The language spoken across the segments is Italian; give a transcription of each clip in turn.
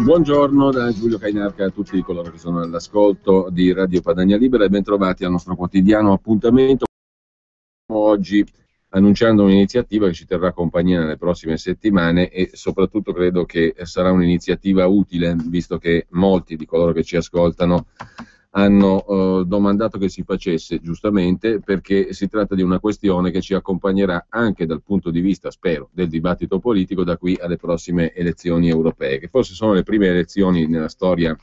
Buongiorno da Giulio Cainarca a tutti coloro che sono all'ascolto di Radio Padania Libera e bentrovati al nostro quotidiano appuntamento. Oggi annunciando un'iniziativa che ci terrà compagnia nelle prossime settimane e soprattutto credo che sarà un'iniziativa utile, visto che molti di coloro che ci ascoltano hanno domandato che si facesse, giustamente, perché si tratta di una questione che ci accompagnerà anche dal punto di vista, spero, del dibattito politico da qui alle prossime elezioni europee, che forse sono le prime elezioni nella storia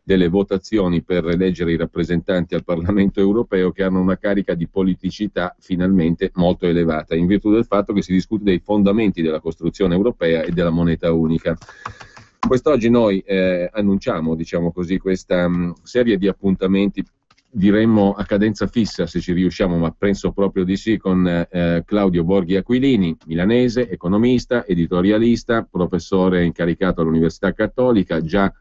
delle votazioni per eleggere i rappresentanti al Parlamento europeo che hanno una carica di politicità finalmente molto elevata, in virtù del fatto che si discute dei fondamenti della costruzione europea e della moneta unica. Quest'oggi noi annunciamo, diciamo così, questa serie di appuntamenti, diremmo a cadenza fissa se ci riusciamo, ma penso proprio di sì, con Claudio Borghi Aquilini, milanese, economista, editorialista, professore incaricato all'Università Cattolica, già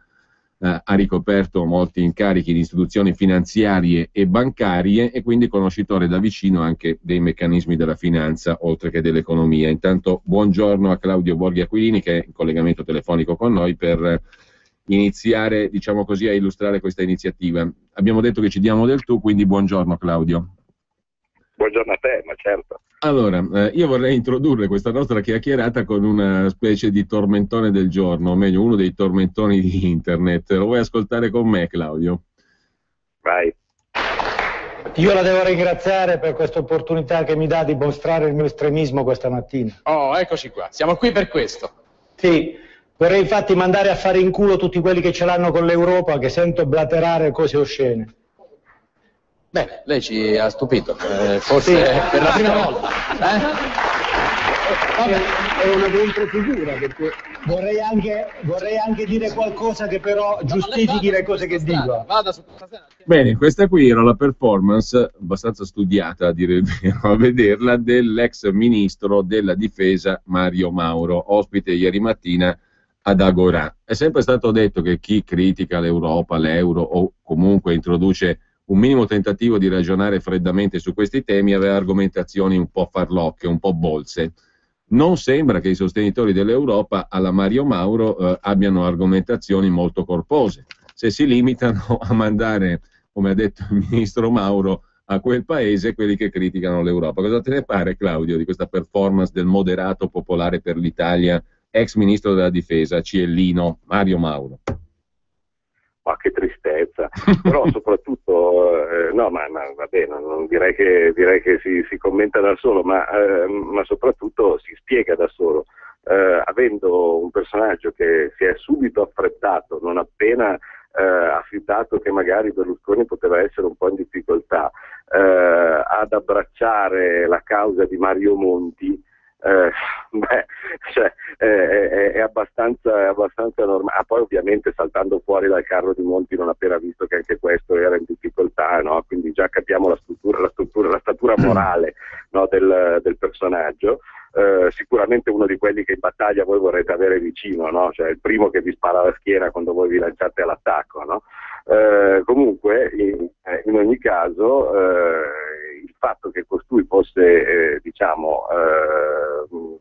ha ricoperto molti incarichi di istituzioni finanziarie e bancarie e quindi conoscitore da vicino anche dei meccanismi della finanza oltre che dell'economia. Intanto buongiorno a Claudio Borghi Aquilini che è in collegamento telefonico con noi per iniziare, diciamo così, a illustrare questa iniziativa. Abbiamo detto che ci diamo del tu, quindi buongiorno Claudio. Buongiorno a te, ma certo. Allora, io vorrei introdurre questa nostra chiacchierata con una specie di tormentone del giorno, o meglio, uno dei tormentoni di internet. Lo vuoi ascoltare con me, Claudio? Vai. Io la devo ringraziare per questa opportunità che mi dà di mostrare il mio estremismo questa mattina. Oh, eccoci qua, siamo qui per questo. Sì, vorrei infatti mandare a fare in culo tutti quelli che ce l'hanno con l'Europa, che sento blaterare cose oscene. Bene, lei ci ha stupito, forse sì, per la prima volta. È una controfigura, perché vorrei anche dire qualcosa che però giustifichi le cose che dico. Bene, questa qui era la performance, abbastanza studiata a dire il vero, a vederla, dell'ex ministro della difesa Mario Mauro, ospite ieri mattina ad Agorà. È sempre stato detto che chi critica l'Europa, l'euro o comunque introduce un minimo tentativo di ragionare freddamente su questi temi aveva argomentazioni un po' farlocche, un po' bolse. Non sembra che i sostenitori dell'Europa alla Mario Mauro abbiano argomentazioni molto corpose. Se si limitano a mandare, come ha detto il ministro Mauro, a quel paese quelli che criticano l'Europa. Cosa te ne pare, Claudio, di questa performance del moderato popolare per l'Italia, ex ministro della difesa, Ciellino, Mario Mauro? Ma che tristezza, però soprattutto, no, ma va bene, non direi che si commenta da solo, ma soprattutto si spiega da solo, avendo un personaggio che si è subito affrettato, non appena affidato che magari Berlusconi poteva essere un po' in difficoltà, ad abbracciare la causa di Mario Monti. È abbastanza normale. Poi ovviamente saltando fuori dal carro di Monti non appena visto che anche questo era in difficoltà, no? Quindi già capiamo la statura morale, no, del personaggio. Sicuramente uno di quelli che in battaglia voi vorrete avere vicino, no? Cioè il primo che vi spara alla schiena quando voi vi lanciate all'attacco, no? Comunque in ogni caso il fatto che costui fosse un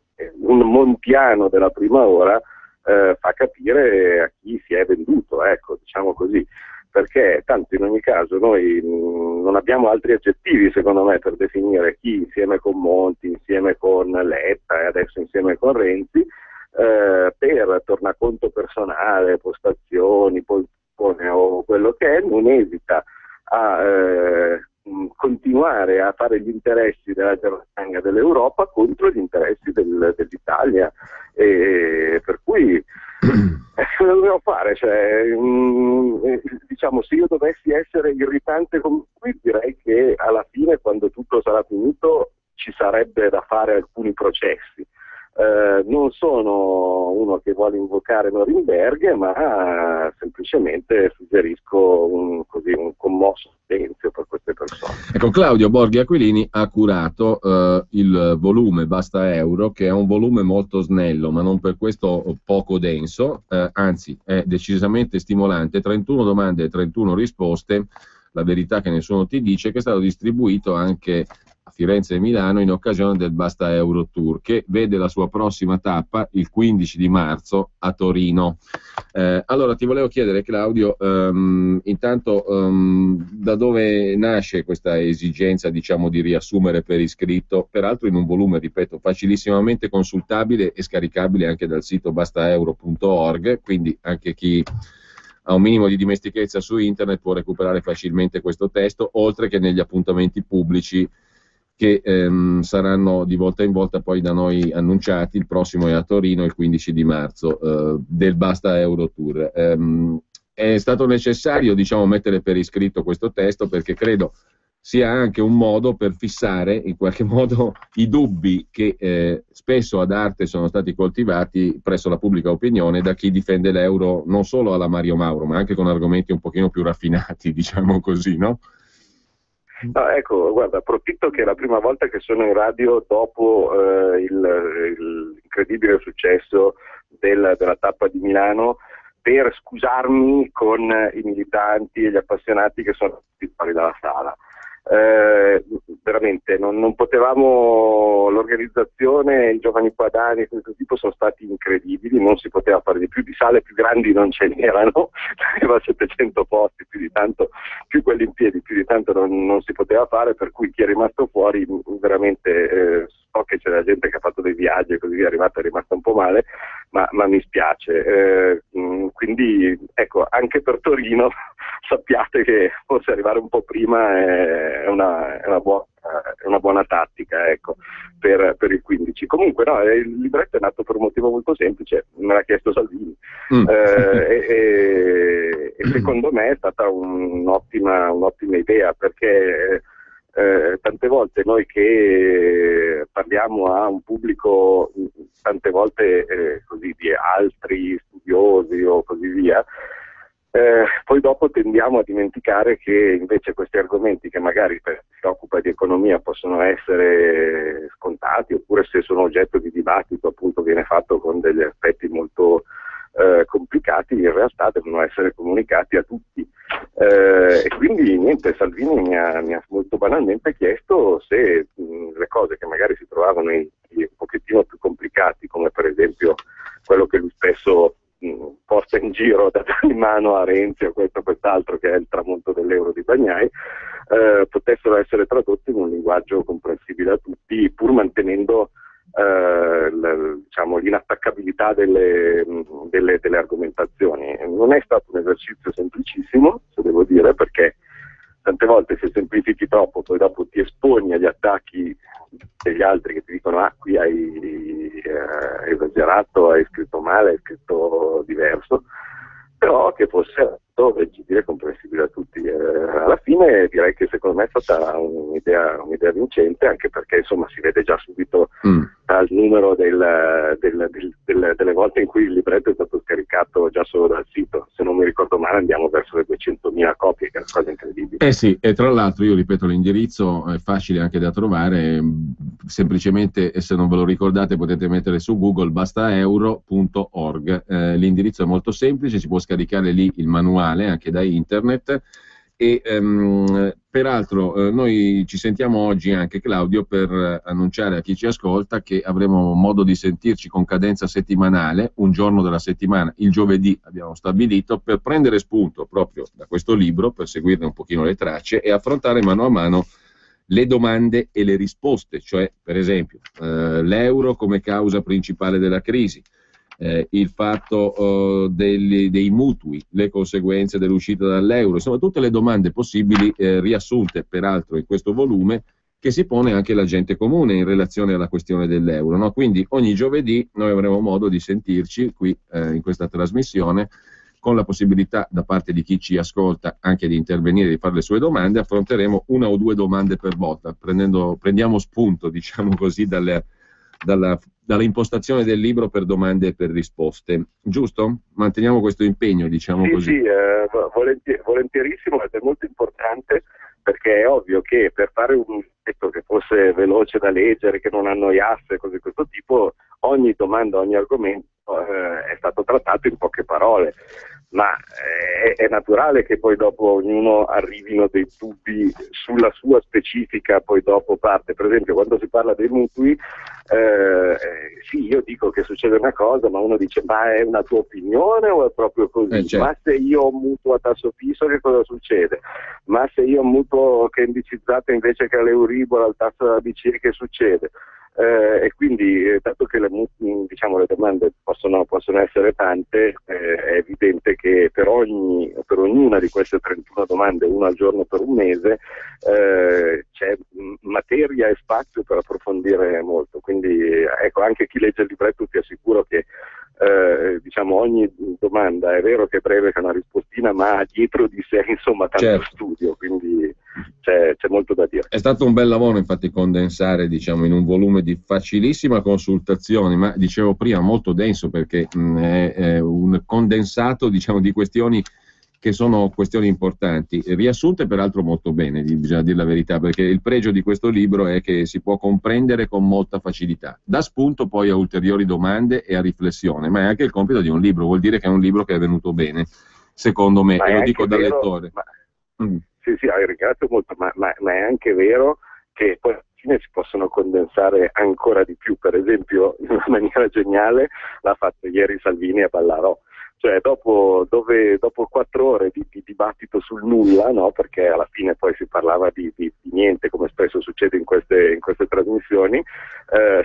montiano della prima ora fa capire a chi si è venduto, ecco, diciamo così, perché tanto in ogni caso noi non abbiamo altri aggettivi secondo me per definire chi insieme con Monti, insieme con Letta e adesso insieme con Renzi per tornaconto personale, postazioni, o quello che è, non esita a continuare a fare gli interessi della Germania, dell'Europa contro gli interessi dell'Italia, e per cui cosa dobbiamo fare? Cioè, diciamo, se io dovessi essere irritante come qui, direi che alla fine, quando tutto sarà finito, ci sarebbe da fare alcuni processi. Non sono uno che vuole invocare Norimberga, ma semplicemente suggerisco un commosso silenzio per queste persone. Ecco, Claudio Borghi Aquilini ha curato il volume Basta Euro, che è un volume molto snello, ma non per questo poco denso, anzi è decisamente stimolante, 31 domande e 31 risposte, la verità che nessuno ti dice, che è stato distribuito anche a Firenze e Milano in occasione del Basta Euro Tour, che vede la sua prossima tappa il 15 di marzo a Torino. Allora ti volevo chiedere, Claudio, intanto da dove nasce questa esigenza, diciamo, di riassumere per iscritto, peraltro in un volume, ripeto, facilissimamente consultabile e scaricabile anche dal sito bastaeuro.org, quindi anche chi ha un minimo di dimestichezza su internet può recuperare facilmente questo testo, oltre che negli appuntamenti pubblici che saranno di volta in volta poi da noi annunciati. Il prossimo è a Torino il 15 di marzo del Basta Euro Tour. È stato necessario, diciamo, mettere per iscritto questo testo, perché credo sia anche un modo per fissare in qualche modo i dubbi che spesso ad arte sono stati coltivati presso la pubblica opinione da chi difende l'euro non solo alla Mario Mauro, ma anche con argomenti un pochino più raffinati, diciamo così, no? No, ecco, guarda, approfitto che è la prima volta che sono in radio dopo l'incredibile successo della tappa di Milano, per scusarmi con i militanti e gli appassionati che sono fuori dalla sala. Veramente non potevamo, l'organizzazione, i giovani padani, questo tipo, sono stati incredibili, non si poteva fare di più, di sale più grandi non ce n'erano, aveva 700 posti, più di tanto, più quelli in piedi, più di tanto non si poteva fare, per cui chi è rimasto fuori veramente, so che c'è la gente che ha fatto dei viaggi e così via, è rimasta un po' male, ma mi spiace, quindi ecco, anche per Torino sappiate che forse arrivare un po' prima è una buona tattica, ecco, per il 15. Comunque no, il libretto è nato per un motivo molto semplice, me l'ha chiesto Salvini, e secondo me è stata un'ottima idea, perché tante volte noi che parliamo a un pubblico tante volte così di altri studiosi o così via, poi dopo tendiamo a dimenticare che invece questi argomenti, che magari per chi si occupa di economia possono essere scontati, oppure se sono oggetto di dibattito appunto viene fatto con degli aspetti molto complicati, in realtà devono essere comunicati a tutti, e quindi niente, Salvini mi ha molto banalmente chiesto se le cose che magari si trovavano un pochettino più complicati, come per esempio quello che lui spesso porta in giro, da dare in mano a Renzi o questo o quest'altro, che è il tramonto dell'euro di Bagnai, potessero essere tradotti in un linguaggio comprensibile a tutti, pur mantenendo diciamo, l'inattaccabilità delle argomentazioni. Non è stato un esercizio semplicissimo, se devo dire, perché tante volte se semplifichi troppo poi dopo ti esponi agli attacchi degli altri che ti dicono qui hai esagerato, hai scritto male, hai scritto diverso, però che fosse leggibile e comprensibile a tutti. Alla fine direi che secondo me è stata un'idea vincente, anche perché insomma si vede già subito dal numero delle volte in cui il libretto è stato scaricato già solo dal sito. Se non mi ricordo male andiamo verso le 200.000 copie, che è una cosa incredibile. Sì, e tra l'altro io ripeto, l'indirizzo è facile anche da trovare, semplicemente, se non ve lo ricordate potete mettere su Google bastaeuro.org, l'indirizzo è molto semplice, si può scaricare lì il manuale anche da internet, e peraltro noi ci sentiamo oggi anche, Claudio, per annunciare a chi ci ascolta che avremo modo di sentirci con cadenza settimanale, un giorno della settimana, il giovedì abbiamo stabilito, per prendere spunto proprio da questo libro, per seguirne un pochino le tracce e affrontare mano a mano le domande e le risposte, cioè per esempio l'euro come causa principale della crisi, il fatto dei mutui, le conseguenze dell'uscita dall'euro, insomma tutte le domande possibili, riassunte peraltro in questo volume, che si pone anche la gente comune in relazione alla questione dell'euro, no? Quindi ogni giovedì noi avremo modo di sentirci qui in questa trasmissione, con la possibilità da parte di chi ci ascolta anche di intervenire, di fare le sue domande. Affronteremo una o due domande per volta, prendiamo spunto, diciamo così, dalla impostazione del libro per domande e per risposte, giusto? Manteniamo questo impegno, diciamo così. Sì, volentierissimo, ed è molto importante, perché perché è ovvio che per fare un testo che fosse veloce da leggere, che non annoiasse, cose di questo tipo, ogni domanda, ogni argomento è stato trattato in poche parole, ma è naturale che poi dopo ognuno arrivino dei dubbi sulla sua specifica poi dopo parte. Per esempio, quando si parla dei mutui, sì, io dico che succede una cosa, ma uno dice ma è una tua opinione o è proprio così? Certo. Ma se io ho un mutuo a tasso fisso che cosa succede? Ma se io ho un mutuo che è indicizzato invece che all'Euribor al tasso della BCE, che succede? E quindi, dato che le domande possono essere tante, è evidente che per ognuna di queste 31 domande, una al giorno per un mese, c'è materia e spazio per approfondire molto. Quindi ecco, anche chi legge il libretto ti assicuro che ogni domanda è vero che è breve, che è una rispostina, ma ha dietro di sé insomma tanto studio, quindi c'è molto da dire. È stato un bel lavoro infatti condensare in un volume di facilissima consultazione, ma dicevo prima molto denso, perché è un condensato di questioni che sono questioni importanti, riassunte peraltro molto bene, bisogna dire la verità, perché il pregio di questo libro è che si può comprendere con molta facilità, dà spunto poi a ulteriori domande e a riflessione, ma è anche il compito di un libro, vuol dire che è un libro che è venuto bene, secondo me, e lo dico da lettore. Sì, ringrazio molto, ma è anche vero che poi alla fine si possono condensare ancora di più. Per esempio, in una maniera geniale l'ha fatto ieri Salvini a Ballarò. Cioè dopo 4 ore di dibattito sul nulla, no? Perché alla fine poi si parlava di niente, come spesso succede in queste trasmissioni,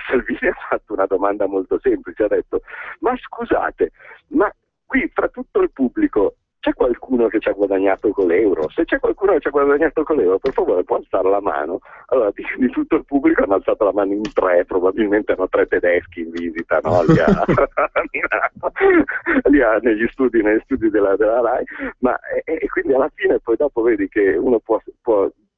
Salvini ha fatto una domanda molto semplice, ha detto: ma scusate, ma qui fra tutto il pubblico c'è qualcuno che ci ha guadagnato con l'euro? Se c'è qualcuno che ci ha guadagnato con l'euro, per favore può alzare la mano. Allora di tutto il pubblico hanno alzato la mano in 3, probabilmente erano 3 tedeschi in visita, no? Negli studi della RAI, ma e quindi alla fine poi dopo vedi che uno può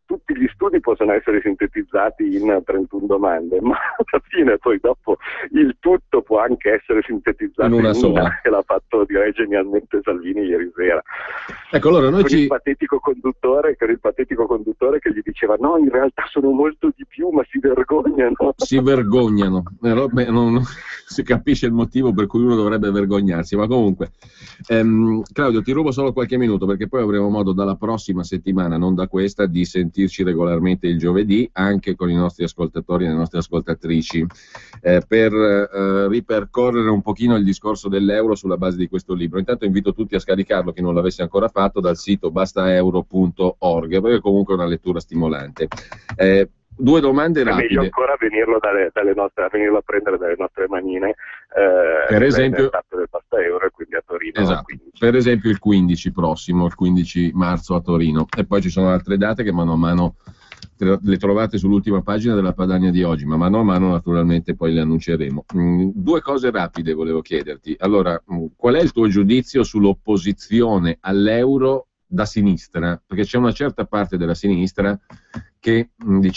tutti gli studi possono essere sintetizzati in 31 domande, ma alla fine poi dopo il tutto può anche essere sintetizzato in una sola, che l'ha fatto direi genialmente Salvini ieri sera. Ecco, allora noi il patetico conduttore che gli diceva no, in realtà sono molto di più, ma si vergognano. Si vergognano, non si capisce il motivo per cui uno dovrebbe vergognarsi, ma comunque Claudio, ti rubo solo qualche minuto, perché poi avremo modo dalla prossima settimana, non da questa, di sentirci regolarmente il giovedì anche con i nostri ascoltatori e le nostre ascoltatrici, per ripercorrere un pochino il discorso dell'euro sulla base di questo libro. Intanto invito tutti a scaricarlo, chi non l'avesse ancora fatto, dal sito bastaeuro.org, perché comunque è una lettura stimolante. 2 domande rapide. È meglio ancora venirlo a prendere dalle nostre manine, per esempio del Basta Euro, e quindi a Torino. Esatto. Per esempio il 15 prossimo, il 15 marzo a Torino, e poi ci sono altre date che mano a mano le trovate sull'ultima pagina della Padania di oggi, ma mano a mano naturalmente poi le annunceremo. 2 cose rapide volevo chiederti. Allora, qual è il tuo giudizio sull'opposizione all'euro da sinistra? Perché c'è una certa parte della sinistra che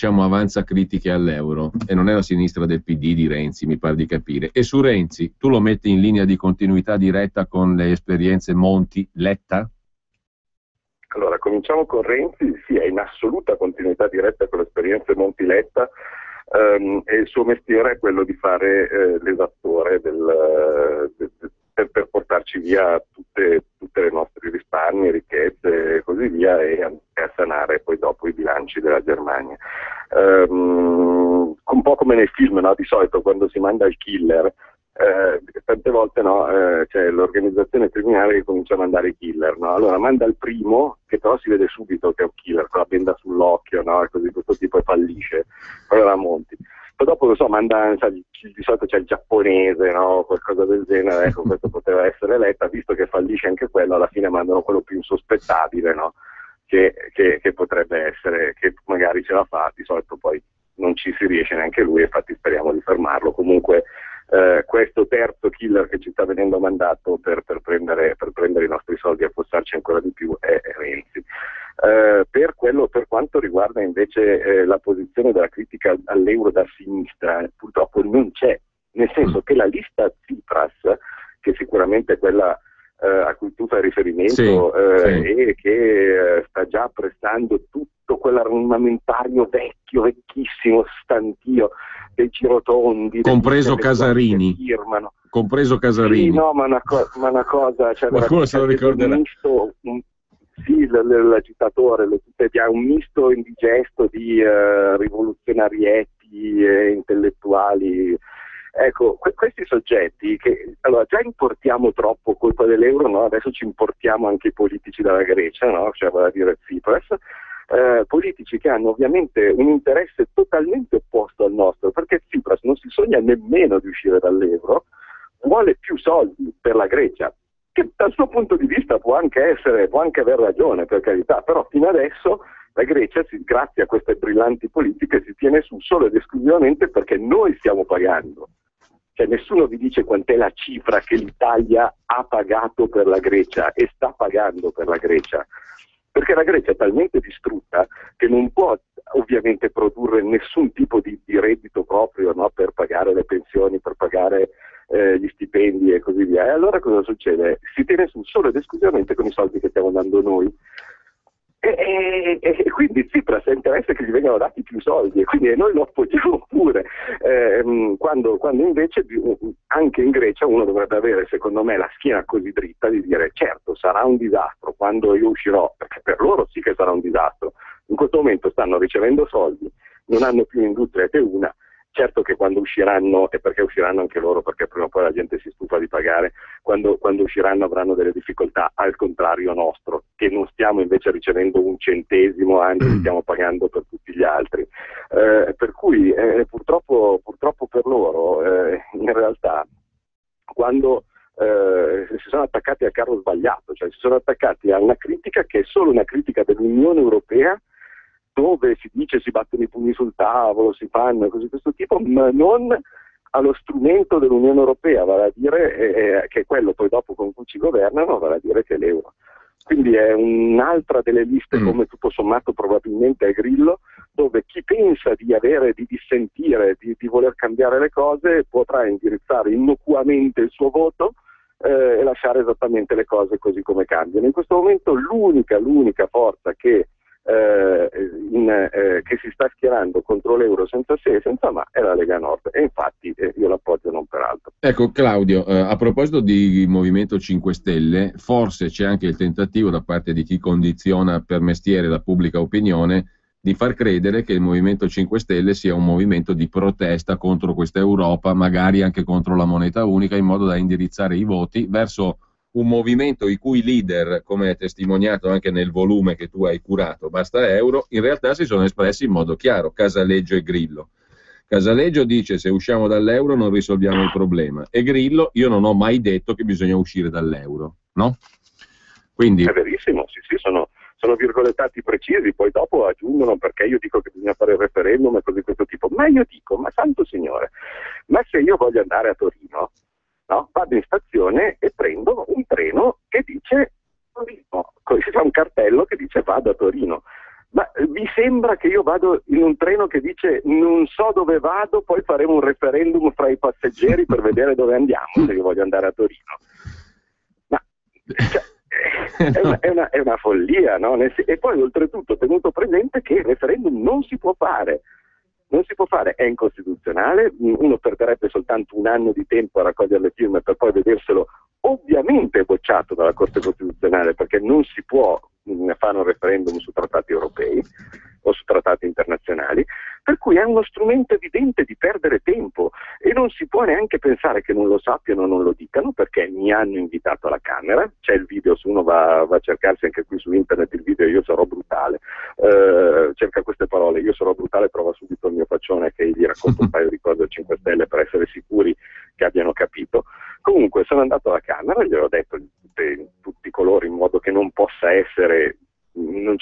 avanza critiche all'euro, e non è la sinistra del PD di Renzi, mi pare di capire. E su Renzi, tu lo metti in linea di continuità diretta con le esperienze Monti-Letta? Allora, cominciamo con Renzi. Sì, è in assoluta continuità diretta con le esperienze Monti-Letta, e il suo mestiere è quello di fare l'esattore per portarci via tutte le nostre risparmi, ricchezze e così via, e a sanare poi dopo i bilanci della Germania. Un po' come nei film, no? Di solito quando si manda il killer, tante volte c'è l'organizzazione criminale che comincia a mandare i killer, no? Allora manda il primo, che però si vede subito che è un killer, con la benda sull'occhio, no? E così di questo tipo, e fallisce. Allora Monti. Poi dopo, manda, di solito c'è il giapponese, no? Qualcosa del genere, ecco, questo poteva essere Letta, visto che fallisce anche quello, alla fine mandano quello più insospettabile, no? Che potrebbe essere, che magari ce la fa, di solito poi non ci si riesce neanche lui, infatti speriamo di fermarlo. Comunque questo terzo killer che ci sta venendo mandato per prendere i nostri soldi e affossarci ancora di più è Renzi. Per quanto riguarda invece la posizione della critica all'euro da sinistra, purtroppo non c'è, nel senso che la lista Tsipras, che sicuramente è quella a cui tu fai riferimento, sì. E che sta già prestando tutto tutto quell'armamentario vecchissimo, stantio, dei girotondi, compreso Casarini. Compreso Casarini. Sì, no, ma una cosa, cioè, qualcuno se lo ricorderà. Sì, l'agitatore, un misto indigesto di rivoluzionarietti e intellettuali. Ecco, questi soggetti che allora già importiamo troppo colpa dell'euro, no? Adesso ci importiamo anche i politici dalla Grecia, no? Cioè vale a dire Tsipras, politici che hanno ovviamente un interesse totalmente opposto al nostro, perché Tsipras non si sogna nemmeno di uscire dall'euro, vuole più soldi per la Grecia, che dal suo punto di vista può anche aver ragione, per carità, però fino adesso la Grecia, grazie a queste brillanti politiche, si tiene su solo ed esclusivamente perché noi stiamo pagando. Cioè nessuno vi dice quant'è la cifra che l'Italia ha pagato per la Grecia e sta pagando per la Grecia, perché la Grecia è talmente distrutta che non può ovviamente produrre nessun tipo di reddito proprio, no? Per pagare le pensioni, per pagare gli stipendi e così via. E allora cosa succede? Si tiene su solo ed esclusivamente con i soldi che stiamo dando noi. E quindi Tsipras ha interesse che gli vengano dati più soldi, e quindi noi lo appoggiamo pure, quando invece anche in Grecia uno dovrebbe avere, secondo me, la schiena così dritta di dire certo sarà un disastro quando io uscirò, perché per loro sì che sarà un disastro. In questo momento stanno ricevendo soldi, non hanno più industria che una. Certo che quando usciranno, e perché usciranno anche loro, perché prima o poi la gente si stufa di pagare, quando usciranno avranno delle difficoltà, al contrario nostro, che non stiamo invece ricevendo un centesimo, anzi stiamo pagando per tutti gli altri. Per cui purtroppo per loro, in realtà, quando si sono attaccati al carro sbagliato, cioè si sono attaccati a una critica che è solo una critica dell'Unione Europea, dove si dice si battono i pugni sul tavolo, si fanno cose di questo tipo, ma non allo strumento dell'Unione Europea, vale a dire che è quello poi dopo con cui ci governano, vale a dire che è l'euro. Quindi è un'altra delle liste, come tutto sommato probabilmente è Grillo, dove chi pensa di dissentire, di voler cambiare le cose, potrà indirizzare innocuamente il suo voto e lasciare esattamente le cose così come cambiano. In questo momento l'unica forza che si sta schierando contro l'euro senza se e senza ma è la Lega Nord, e infatti io l'appoggio non per altro. Ecco Claudio, a proposito di Movimento 5 Stelle, forse c'è anche il tentativo da parte di chi condiziona per mestiere la pubblica opinione di far credere che il Movimento 5 Stelle sia un movimento di protesta contro questa Europa, magari anche contro la moneta unica, in modo da indirizzare i voti verso un movimento i cui leader, come è testimoniato anche nel volume che tu hai curato, Basta Euro, in realtà si sono espressi in modo chiaro, Casaleggio e Grillo. Casaleggio dice se usciamo dall'euro non risolviamo il problema, e Grillo io non ho mai detto che bisogna uscire dall'euro, no? Quindi è verissimo, sì, sono virgolettati precisi, poi dopo aggiungono perché io dico che bisogna fare il referendum e cose di questo tipo, ma io dico, ma santo signore, ma se io voglio andare a Torino, no, vado in stazione e prendo un treno che dice Torino, c'è un cartello che dice vado a Torino, ma vi sembra che io vado in un treno che dice non so dove vado, poi faremo un referendum fra i passeggeri per vedere dove andiamo se io voglio andare a Torino? Ma è una follia, no? E poi oltretutto tenuto presente che il referendum non si può fare, è incostituzionale, uno perderebbe soltanto un anno di tempo a raccogliere le firme per poi vederselo ovviamente bocciato dalla Corte Costituzionale, perché non si può fare un referendum su trattati europei o su trattati internazionali, per cui è uno strumento evidente di perdere tempo e non si può neanche pensare che non lo sappiano o non lo dicano, perché mi hanno invitato alla Camera, c'è il video, se uno va a cercarsi anche qui su internet il video Io sarò brutale, cerca queste parole, io sarò brutale, trova subito il mio faccione che gli racconto un paio di cose al 5 Stelle per essere sicuri che abbiano capito. Comunque sono andato alla Camera, gliel'ho detto in tutti i colori in modo che non ci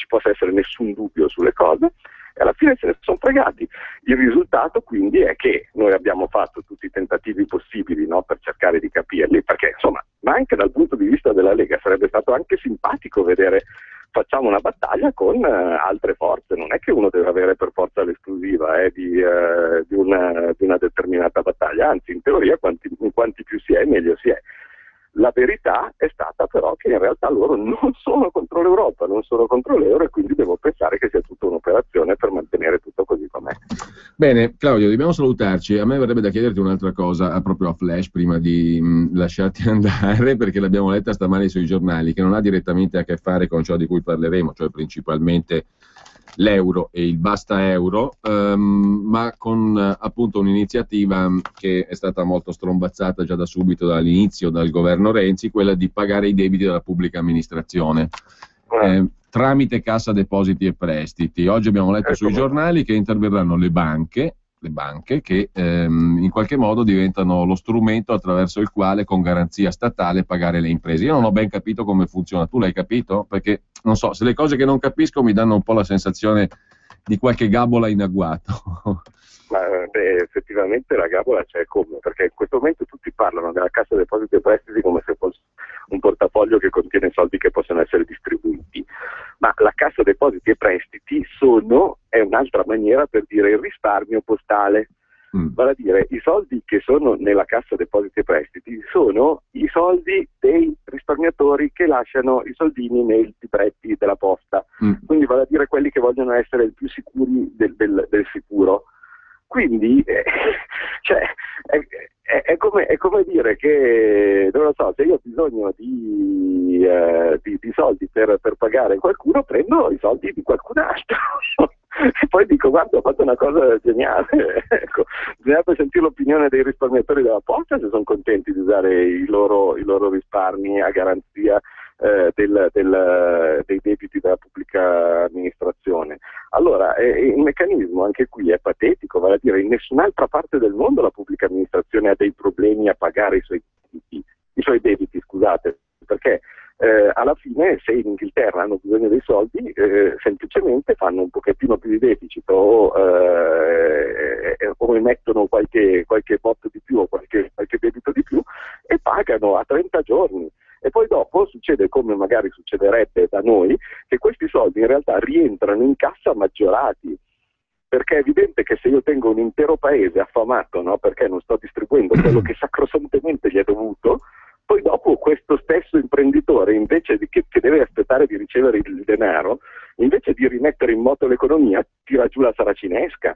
possa essere nessun dubbio sulle cose, e alla fine se ne sono fregati. Il risultato quindi è che noi abbiamo fatto tutti i tentativi possibili, no, per cercare di capirli, perché insomma, ma anche dal punto di vista della Lega sarebbe stato anche simpatico vedere, facciamo una battaglia con altre forze, non è che uno deve avere per forza l'esclusiva di una determinata battaglia, anzi in teoria quanti più si è meglio si è. La verità è stata però che in realtà loro non sono contro l'Europa, non sono contro l'euro, e quindi devo pensare che sia tutta un'operazione Bene, Claudio, dobbiamo salutarci. A me verrebbe da chiederti un'altra cosa, proprio a flash, prima di lasciarti andare, perché l'abbiamo letta stamani sui giornali, che non ha direttamente a che fare con ciò di cui parleremo, cioè principalmente l'euro e il basta euro, ma con appunto un'iniziativa che è stata molto strombazzata già da subito dall'inizio dal governo Renzi, quella di pagare i debiti della pubblica amministrazione. Tramite Cassa Depositi e Prestiti. Oggi abbiamo letto sui giornali che interverranno le banche che in qualche modo diventano lo strumento attraverso il quale con garanzia statale pagare le imprese. Io non ho ben capito come funziona, tu l'hai capito? Perché non so, se le cose che non capisco mi danno un po' la sensazione di qualche gabola in agguato. Ma effettivamente la gabola c'è come? Perché in questo momento tutti parlano della Cassa Depositi e Prestiti come se fosse un portafoglio che contiene soldi che possono essere distribuiti, ma la Cassa Depositi e Prestiti è un'altra maniera per dire il risparmio postale. Vale a dire, i soldi che sono nella Cassa Depositi e Prestiti sono i soldi dei risparmiatori che lasciano i soldini nei libretti della posta, quindi vale a dire quelli che vogliono essere il più sicuri del sicuro. Quindi cioè, è come dire che, non lo so, se io ho bisogno di soldi per pagare qualcuno, prendo i soldi di qualcun altro e poi dico: guarda, ho fatto una cosa geniale. Ecco, bisognerebbe sentire l'opinione dei risparmiatori della posta, se sono contenti di usare i loro risparmi a garanzia dei debiti della pubblica amministrazione. Allora, il meccanismo anche qui è patetico, vale a dire, in nessun'altra parte del mondo la pubblica amministrazione ha dei problemi a pagare i suoi debiti, scusate, perché alla fine, se in Inghilterra hanno bisogno dei soldi, semplicemente fanno un pochettino più di deficit o emettono qualche botto di più o qualche debito di più e pagano a 30 giorni. E poi dopo succede, come magari succederebbe da noi, che questi soldi in realtà rientrano in cassa maggiorati, perché è evidente che se io tengo un intero paese affamato, no, perché non sto distribuendo quello che sacrosantemente gli è dovuto, poi dopo questo stesso imprenditore, invece che deve aspettare di ricevere il denaro, invece di rimettere in moto l'economia, tira giù la saracinesca.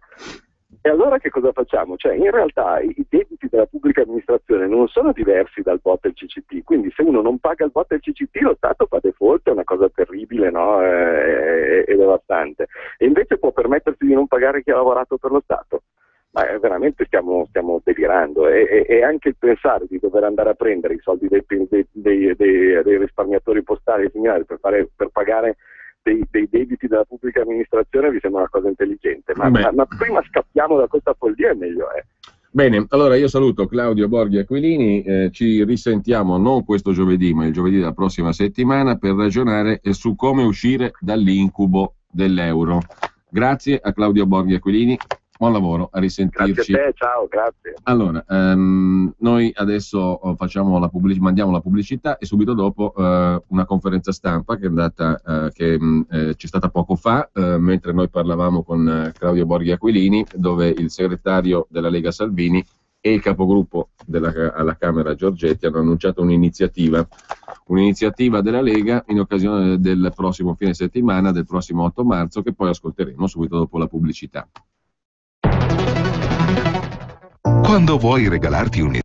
E allora che cosa facciamo? Cioè, in realtà i debiti della pubblica amministrazione non sono diversi dal BOT e il CCT, quindi se uno non paga il BOT e il CCT lo Stato fa default, è una cosa terribile, no? È devastante. E invece può permettersi di non pagare chi ha lavorato per lo Stato. Ma veramente stiamo delirando, e anche il pensare di dover andare a prendere i soldi dei risparmiatori postali e similari per pagare dei debiti della pubblica amministrazione vi sembra una cosa intelligente, ma prima scappiamo da questa follia e meglio è. Bene, allora io saluto Claudio Borghi Aquilini, ci risentiamo non questo giovedì ma il giovedì della prossima settimana per ragionare su come uscire dall'incubo dell'euro. Grazie a Claudio Borghi Aquilini. Buon lavoro, a risentirci. Grazie a te, ciao, grazie. Allora, noi adesso mandiamo la pubblicità e subito dopo una conferenza stampa che è andata, c'è stata poco fa, mentre noi parlavamo con Claudio Borghi Aquilini, dove il segretario della Lega Salvini e il capogruppo alla Camera Giorgetti hanno annunciato un'iniziativa della Lega in occasione del prossimo fine settimana, del prossimo 8 marzo, che poi ascolteremo subito dopo la pubblicità. Quando vuoi regalarti un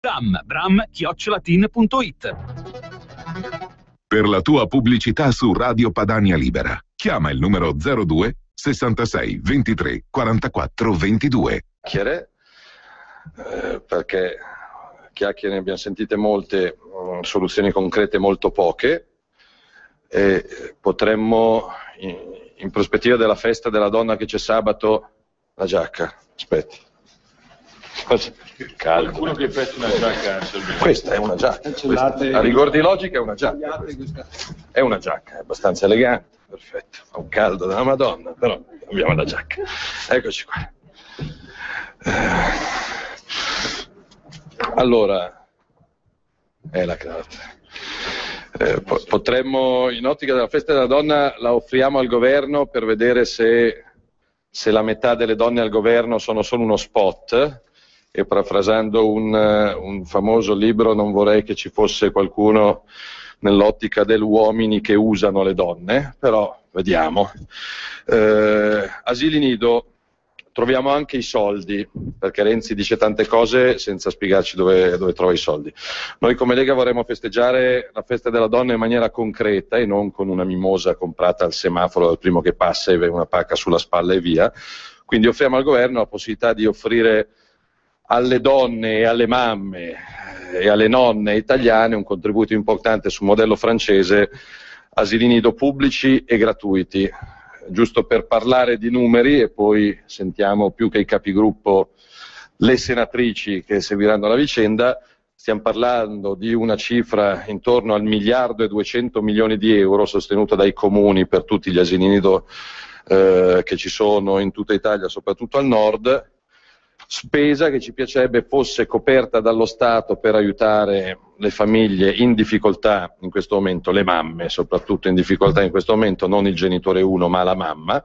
bram@tin.it. Per la tua pubblicità su Radio Padania Libera, chiama il numero 02 66 23 44 22. Perché chiacchiere ne abbiamo sentite molte, soluzioni concrete molto poche, e potremmo in prospettiva della festa della donna che c'è sabato, la giacca, aspetti. Qualcuno che fece una giacca. Questa è una giacca, a rigor di logica è una giacca. È una giacca, è abbastanza elegante, perfetto. Fa un caldo della Madonna, però abbiamo la giacca. Eccoci qua. Allora, è la cravatta. Potremmo, in ottica della festa della donna, la offriamo al governo per vedere se la metà delle donne al governo sono solo uno spot. E parafrasando un famoso libro, non vorrei che ci fosse qualcuno nell'ottica degli uomini che usano le donne, però vediamo. Asili nido, troviamo anche i soldi, perché Renzi dice tante cose senza spiegarci dove trova i soldi. Noi come Lega vorremmo festeggiare la festa della donna in maniera concreta e non con una mimosa comprata al semaforo dal primo che passa e una pacca sulla spalla e via. Quindi offriamo al governo la possibilità di offrire alle donne e alle mamme e alle nonne italiane un contributo importante sul modello francese, asili nido pubblici e gratuiti. Giusto per parlare di numeri, e poi sentiamo più che i capigruppo le senatrici che seguiranno la vicenda, stiamo parlando di una cifra intorno al 1.200 milioni di euro sostenuta dai comuni per tutti gli asili nido che ci sono in tutta Italia, soprattutto al nord. Spesa che ci piacerebbe fosse coperta dallo Stato per aiutare le famiglie in difficoltà in questo momento, le mamme soprattutto in difficoltà in questo momento, non il genitore uno ma la mamma.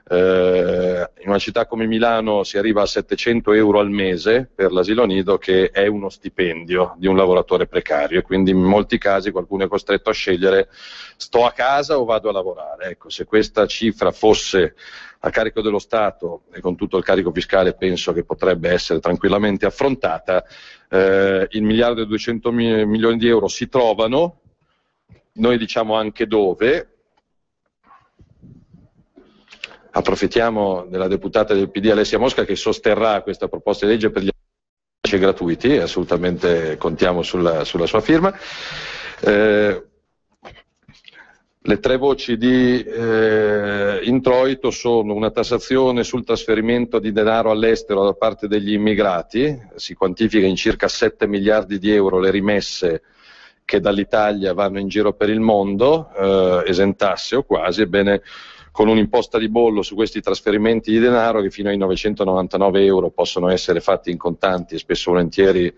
In una città come Milano si arriva a 700 euro al mese per l'asilo nido, che è uno stipendio di un lavoratore precario, e quindi in molti casi qualcuno è costretto a scegliere: sto a casa o vado a lavorare. Ecco, se questa cifra fosse a carico dello Stato, e con tutto il carico fiscale penso che potrebbe essere tranquillamente affrontata, il 1.200 milioni di euro si trovano. Noi diciamo anche dove. Approfittiamo della deputata del PD Alessia Mosca che sosterrà questa proposta di legge per gli asili gratuiti, assolutamente contiamo sulla sua firma. Le tre voci di introito sono una tassazione sul trasferimento di denaro all'estero da parte degli immigrati, si quantifica in circa 7 miliardi di euro le rimesse che dall'Italia vanno in giro per il mondo, esentasse o quasi. Ebbene, con un'imposta di bollo su questi trasferimenti di denaro che fino ai 999 euro possono essere fatti in contanti e spesso volentieri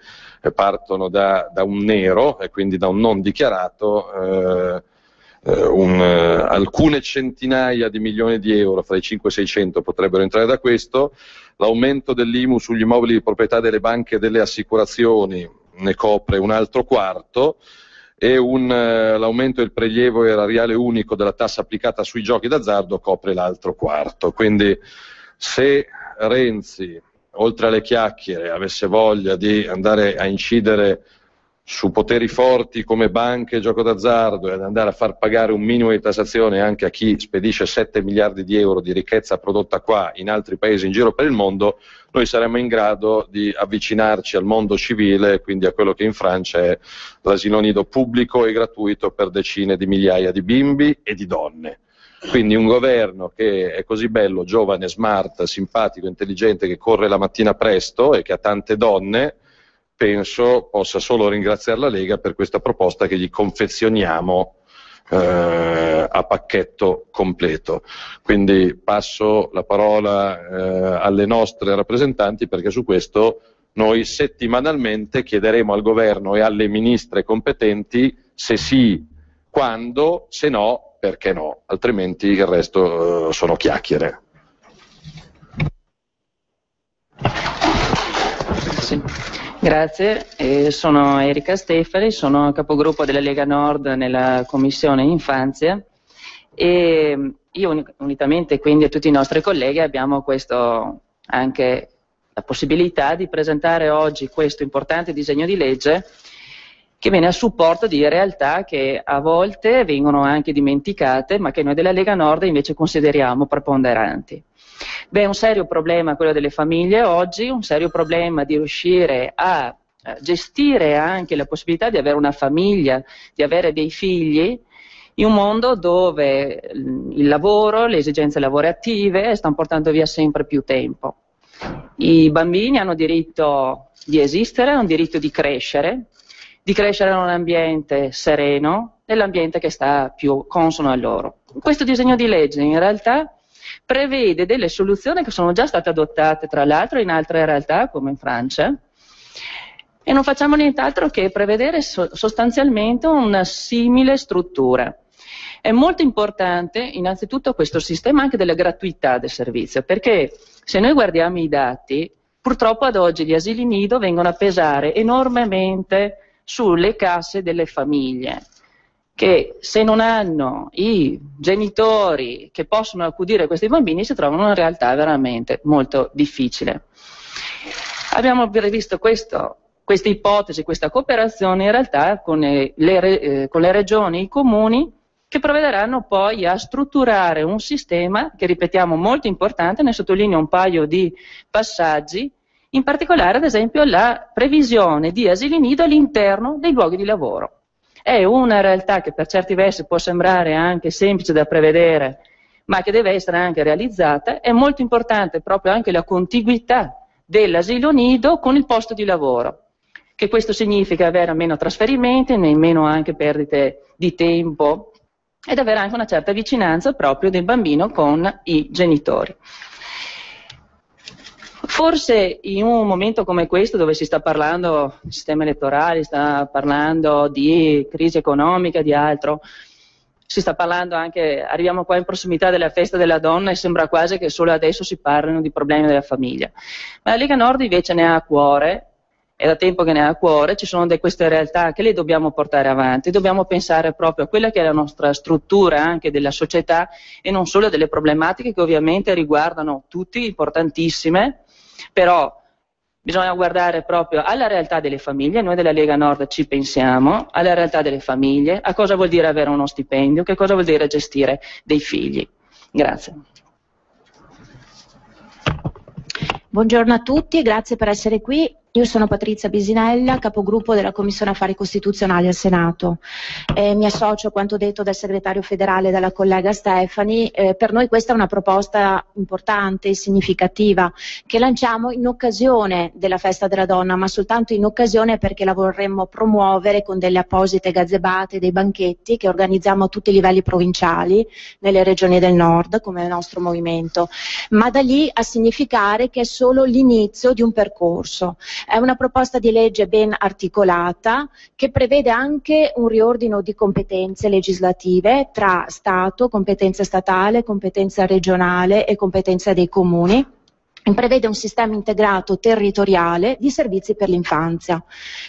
partono da un nero e quindi da un non dichiarato, alcune centinaia di milioni di euro, fra i 5 e i 600, potrebbero entrare da questo. L'aumento dell'IMU sugli immobili di proprietà delle banche e delle assicurazioni ne copre un altro quarto, e l'aumento del prelievo erariale unico della tassa applicata sui giochi d'azzardo copre l'altro quarto. Quindi se Renzi, oltre alle chiacchiere, avesse voglia di andare a incidere su poteri forti come banche e gioco d'azzardo, ed andare a far pagare un minimo di tassazione anche a chi spedisce 7 miliardi di euro di ricchezza prodotta qua in altri paesi in giro per il mondo, noi saremmo in grado di avvicinarci al mondo civile, quindi a quello che in Francia è l'asilo nido pubblico e gratuito per decine di migliaia di bimbi e di donne. Quindi un governo che è così bello, giovane, smart, simpatico, intelligente, che corre la mattina presto e che ha tante donne, penso possa solo ringraziare la Lega per questa proposta che gli confezioniamo a pacchetto completo. Quindi passo la parola alle nostre rappresentanti, perché su questo noi settimanalmente chiederemo al governo e alle ministre competenti se sì, quando, se no, perché no, altrimenti il resto sono chiacchiere. Sì. Grazie, sono Erika Stefani, sono capogruppo della Lega Nord nella Commissione Infanzia, e io unitamente quindi a tutti i nostri colleghi abbiamo questo anche la possibilità di presentare oggi questo importante disegno di legge che viene a supporto di realtà che a volte vengono anche dimenticate, ma che noi della Lega Nord invece consideriamo preponderanti. Beh, è un serio problema quello delle famiglie oggi, un serio problema di riuscire a gestire anche la possibilità di avere una famiglia, di avere dei figli, in un mondo dove il lavoro, le esigenze lavorative stanno portando via sempre più tempo. I bambini hanno diritto di esistere, hanno diritto di crescere in un ambiente sereno, nell'ambiente che sta più consono a loro. Questo disegno di legge in realtà prevede delle soluzioni che sono già state adottate tra l'altro in altre realtà come in Francia, e non facciamo nient'altro che prevedere sostanzialmente una simile struttura. È molto importante innanzitutto questo sistema anche della gratuità del servizio, perché se noi guardiamo i dati, purtroppo ad oggi gli asili nido vengono a pesare enormemente sulle casse delle famiglie, che se non hanno i genitori che possono accudire a questi bambini si trovano in una realtà veramente molto difficile. Abbiamo previsto questa ipotesi, questa cooperazione in realtà con le regioni, i comuni, che provvederanno poi a strutturare un sistema che, ripetiamo, molto importante, ne sottolineo un paio di passaggi, in particolare ad esempio la previsione di asili nido all'interno dei luoghi di lavoro. È una realtà che per certi versi può sembrare anche semplice da prevedere, ma che deve essere anche realizzata. È molto importante proprio anche la contiguità dell'asilo nido con il posto di lavoro, che questo significa avere meno trasferimenti, meno anche perdite di tempo ed avere anche una certa vicinanza proprio del bambino con i genitori. Forse in un momento come questo, dove si sta parlando di sistema elettorale, si sta parlando di crisi economica, di altro, si sta parlando anche, arriviamo qua in prossimità della festa della donna e sembra quasi che solo adesso si parlino di problemi della famiglia. Ma la Lega Nord invece ne ha a cuore, è da tempo che ne ha a cuore, ci sono queste realtà che le dobbiamo portare avanti, dobbiamo pensare proprio a quella che è la nostra struttura anche della società e non solo delle problematiche che ovviamente riguardano tutti, importantissime, però bisogna guardare proprio alla realtà delle famiglie. Noi della Lega Nord ci pensiamo alla realtà delle famiglie, a cosa vuol dire avere uno stipendio, che cosa vuol dire gestire dei figli. Grazie. Buongiorno a tutti, grazie per essere qui. Io sono Patrizia Bisinella, capogruppo della Commissione Affari Costituzionali al Senato. Mi associo a quanto detto dal segretario federale e dalla collega Stefani. Per noi questa è una proposta importante e significativa che lanciamo in occasione della festa della donna, ma soltanto in occasione perché la vorremmo promuovere con delle apposite gazebate, dei banchetti che organizziamo a tutti i livelli provinciali nelle regioni del nord come il nostro movimento, ma da lì a significare che è solo l'inizio di un percorso. È una proposta di legge ben articolata che prevede anche un riordino di competenze legislative tra Stato, competenza statale, competenza regionale e competenza dei comuni. Prevede un sistema integrato territoriale di servizi per l'infanzia.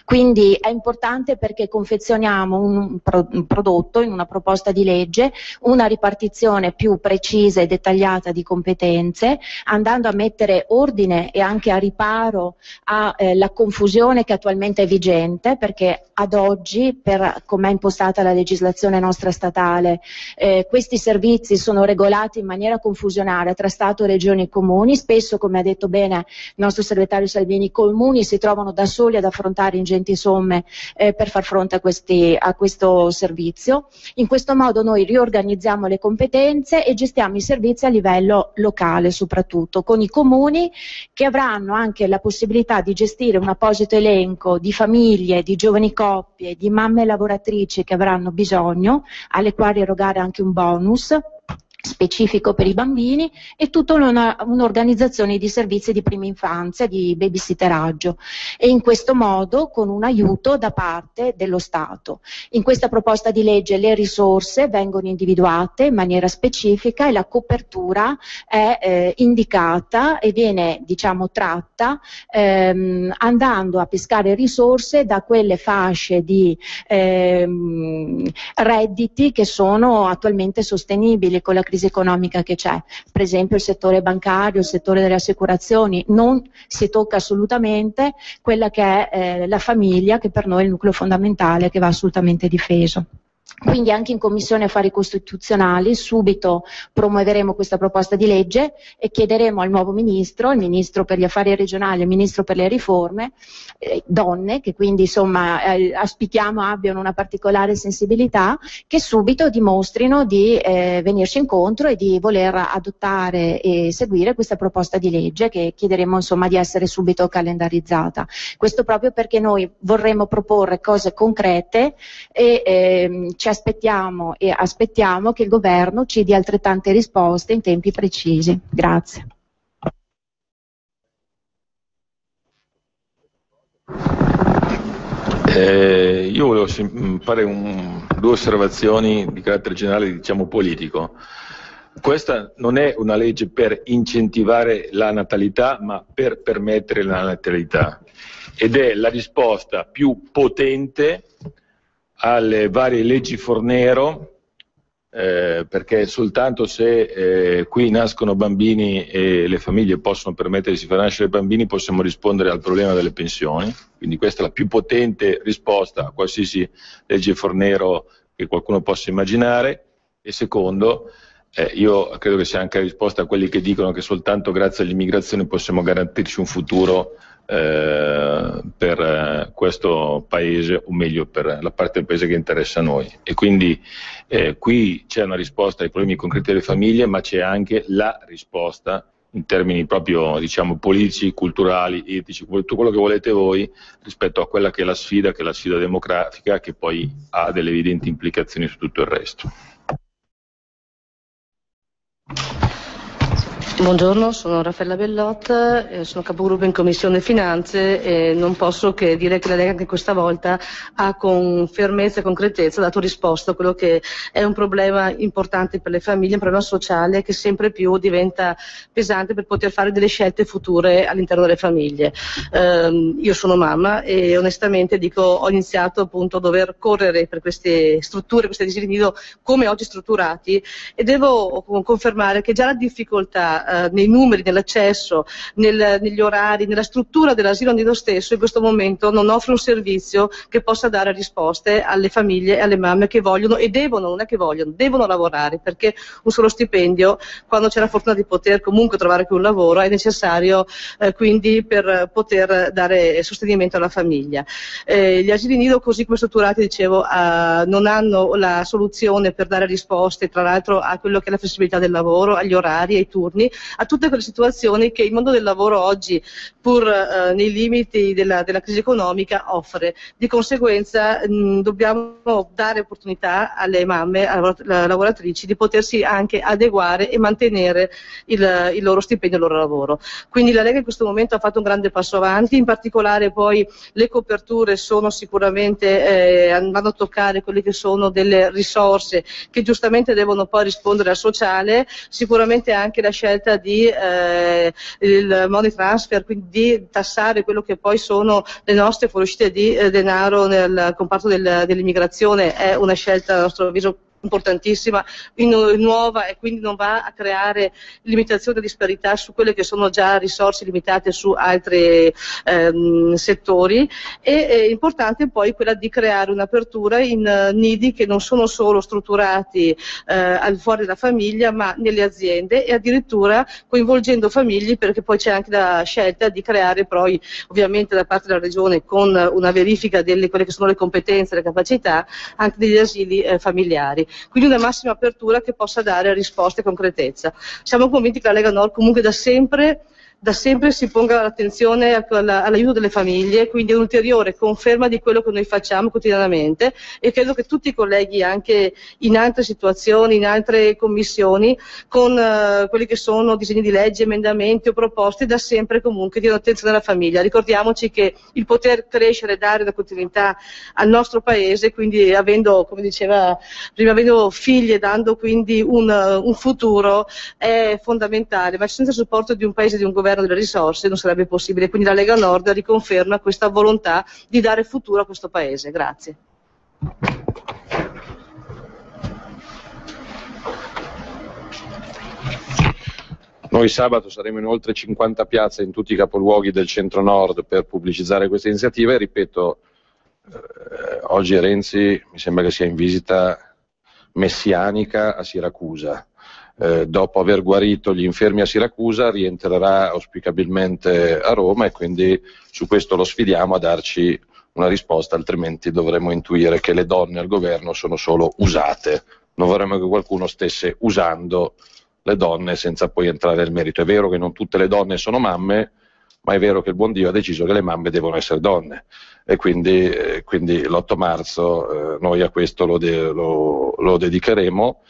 Quindi è importante perché confezioniamo un prodotto in una proposta di legge, una ripartizione più precisa e dettagliata di competenze, andando a mettere ordine e anche a riparo alla confusione che attualmente è vigente, perché ad oggi, per come è impostata la legislazione nostra statale, questi servizi sono regolati in maniera confusionaria tra Stato, Regioni e Comuni. Spesso, come ha detto bene il nostro segretario Salvini, i comuni si trovano da soli ad affrontare ingenti somme per far fronte a questo servizio. In questo modo noi riorganizziamo le competenze e gestiamo i servizi a livello locale, soprattutto con i comuni, che avranno anche la possibilità di gestire un apposito elenco di famiglie, di giovani coppie, di mamme lavoratrici che avranno bisogno, alle quali erogare anche un bonus specifico per i bambini, e tutta un'organizzazione di servizi di prima infanzia, di babysitteraggio, e in questo modo con un aiuto da parte dello Stato. In questa proposta di legge le risorse vengono individuate in maniera specifica e la copertura è indicata e viene, diciamo, tratta andando a pescare risorse da quelle fasce di redditi che sono attualmente sostenibili, con la crisi economica che c'è, per esempio il settore bancario, il settore delle assicurazioni, non si tocca assolutamente quella che è la famiglia, che per noi è il nucleo fondamentale che va assolutamente difeso. Quindi anche in Commissione Affari Costituzionali subito promuoveremo questa proposta di legge e chiederemo al nuovo Ministro, il Ministro per gli Affari Regionali e il Ministro per le Riforme, donne che quindi insomma auspichiamo abbiano una particolare sensibilità, che subito dimostrino di venirci incontro e di voler adottare e seguire questa proposta di legge che chiederemo insomma di essere subito calendarizzata. Questo proprio perché noi vorremmo proporre cose concrete e ci aspettiamo che il governo ci dia altrettante risposte in tempi precisi. Grazie. Io volevo fare due osservazioni di carattere generale, diciamo politico. Questa non è una legge per incentivare la natalità, ma per permettere la natalità, ed è la risposta più potente alle varie leggi Fornero, perché soltanto se qui nascono bambini e le famiglie possono permettersi di far nascere bambini possiamo rispondere al problema delle pensioni. Quindi questa è la più potente risposta a qualsiasi legge Fornero che qualcuno possa immaginare. E secondo, io credo che sia anche la risposta a quelli che dicono che soltanto grazie all'immigrazione possiamo garantirci un futuro per questo paese, o meglio per la parte del paese che interessa a noi. E quindi qui c'è una risposta ai problemi concreti delle famiglie, ma c'è anche la risposta in termini proprio, diciamo, politici, culturali, etici, tutto quello che volete voi, rispetto a quella che è la sfida demografica, che poi ha delle evidenti implicazioni su tutto il resto. Buongiorno, sono Raffaella Bellot, sono capogruppo in Commissione Finanze e non posso che dire che la Lega anche questa volta ha con fermezza e concretezza dato risposta a quello che è un problema importante per le famiglie, un problema sociale che sempre più diventa pesante per poter fare delle scelte future all'interno delle famiglie. Io sono mamma e onestamente dico ho iniziato appunto a dover correre per queste strutture, questi asili nido come oggi strutturati, e devo confermare che già la difficoltà nei numeri, nell'accesso, negli orari, nella struttura dell'asilo nido stesso in questo momento non offre un servizio che possa dare risposte alle famiglie e alle mamme che vogliono e devono, non è che vogliono, devono lavorare, perché un solo stipendio, quando c'è la fortuna di poter comunque trovare più un lavoro, è necessario quindi per poter dare sostenimento alla famiglia. Gli asili nido così come strutturati, dicevo, non hanno la soluzione per dare risposte, tra l'altro a quello che è la flessibilità del lavoro, agli orari, ai turni, a tutte quelle situazioni che il mondo del lavoro oggi, pur nei limiti della crisi economica, offre. Di conseguenza dobbiamo dare opportunità alle mamme, alle lavoratrici, di potersi anche adeguare e mantenere il loro stipendio e il loro lavoro. Quindi la Lega in questo momento ha fatto un grande passo avanti, in particolare poi le coperture sono sicuramente, vanno a toccare quelle che sono delle risorse che giustamente devono poi rispondere al sociale, sicuramente anche la scelta di il money transfer, quindi di tassare quello che poi sono le nostre fuoriuscite di denaro nel comparto dell'immigrazione è una scelta a nostro avviso importantissima, nuova, e quindi non va a creare limitazioni e disparità su quelle che sono già risorse limitate su altri settori. E importante poi quella di creare un'apertura in nidi che non sono solo strutturati al fuori della famiglia ma nelle aziende, e addirittura coinvolgendo famiglie, perché poi c'è anche la scelta di creare poi ovviamente da parte della Regione, con una verifica delle quelle che sono le competenze e le capacità, anche degli asili familiari. Quindi una massima apertura che possa dare risposte e concretezza. Siamo convinti che la Lega Nord comunque da sempre si ponga l'attenzione all'aiuto delle famiglie, quindi un'ulteriore conferma di quello che noi facciamo quotidianamente, e credo che tutti i colleghi anche in altre situazioni, in altre commissioni, con quelli che sono disegni di legge, emendamenti o proposte, da sempre comunque diano attenzione alla famiglia. Ricordiamoci che il poter crescere e dare una continuità al nostro paese, quindi avendo, come diceva prima, avendo figli e dando quindi un futuro, è fondamentale, ma senza il supporto di un paese, di un governo, delle risorse non sarebbe possibile. Quindi la Lega Nord riconferma questa volontà di dare futuro a questo paese. Grazie. Noi sabato saremo in oltre 50 piazze in tutti i capoluoghi del centro-nord per pubblicizzare queste iniziative. Ripeto, oggi Renzi mi sembra che sia in visita messianica a Siracusa. Dopo aver guarito gli infermi a Siracusa rientrerà auspicabilmente a Roma e quindi su questo lo sfidiamo a darci una risposta, altrimenti dovremmo intuire che le donne al governo sono solo usate. Non vorremmo che qualcuno stesse usando le donne senza poi entrare nel merito. È vero che non tutte le donne sono mamme, ma è vero che il buon Dio ha deciso che le mamme devono essere donne e quindi l'8 marzo noi a questo lo dedicheremo.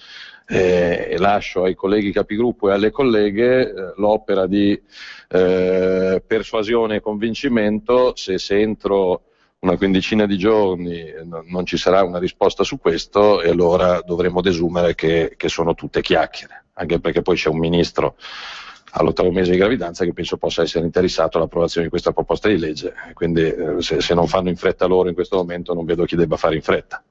Lascio ai colleghi capigruppo e alle colleghe l'opera di persuasione e convincimento. Se entro una quindicina di giorni non ci sarà una risposta su questo, e allora dovremo desumere che sono tutte chiacchiere, anche perché poi c'è un ministro all'8° mese di gravidanza che penso possa essere interessato all'approvazione di questa proposta di legge, quindi se non fanno in fretta loro in questo momento non vedo chi debba fare in fretta.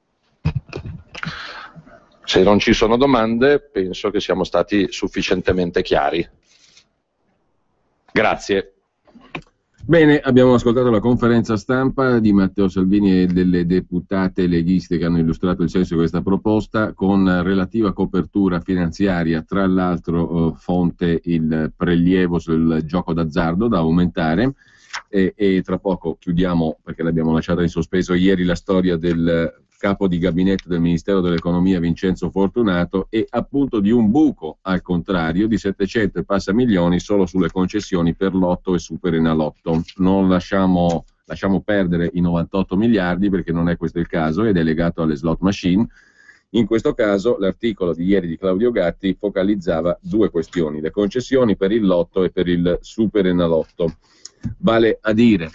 Se non ci sono domande penso che siamo stati sufficientemente chiari. Grazie. Bene, abbiamo ascoltato la conferenza stampa di Matteo Salvini e delle deputate leghiste che hanno illustrato il senso di questa proposta con relativa copertura finanziaria, tra l'altro fonte il prelievo sul gioco d'azzardo da aumentare e tra poco chiudiamo, perché l'abbiamo lasciata in sospeso ieri, la storia del capo di gabinetto del Ministero dell'Economia Vincenzo Fortunato e appunto di un buco al contrario di 700 e passa milioni solo sulle concessioni per Lotto e Superenalotto. Non lasciamo perdere i 98 miliardi perché non è questo il caso ed è legato alle slot machine. In questo caso l'articolo di ieri di Claudio Gatti focalizzava due questioni: le concessioni per il Lotto e per il Superenalotto. Vale a dire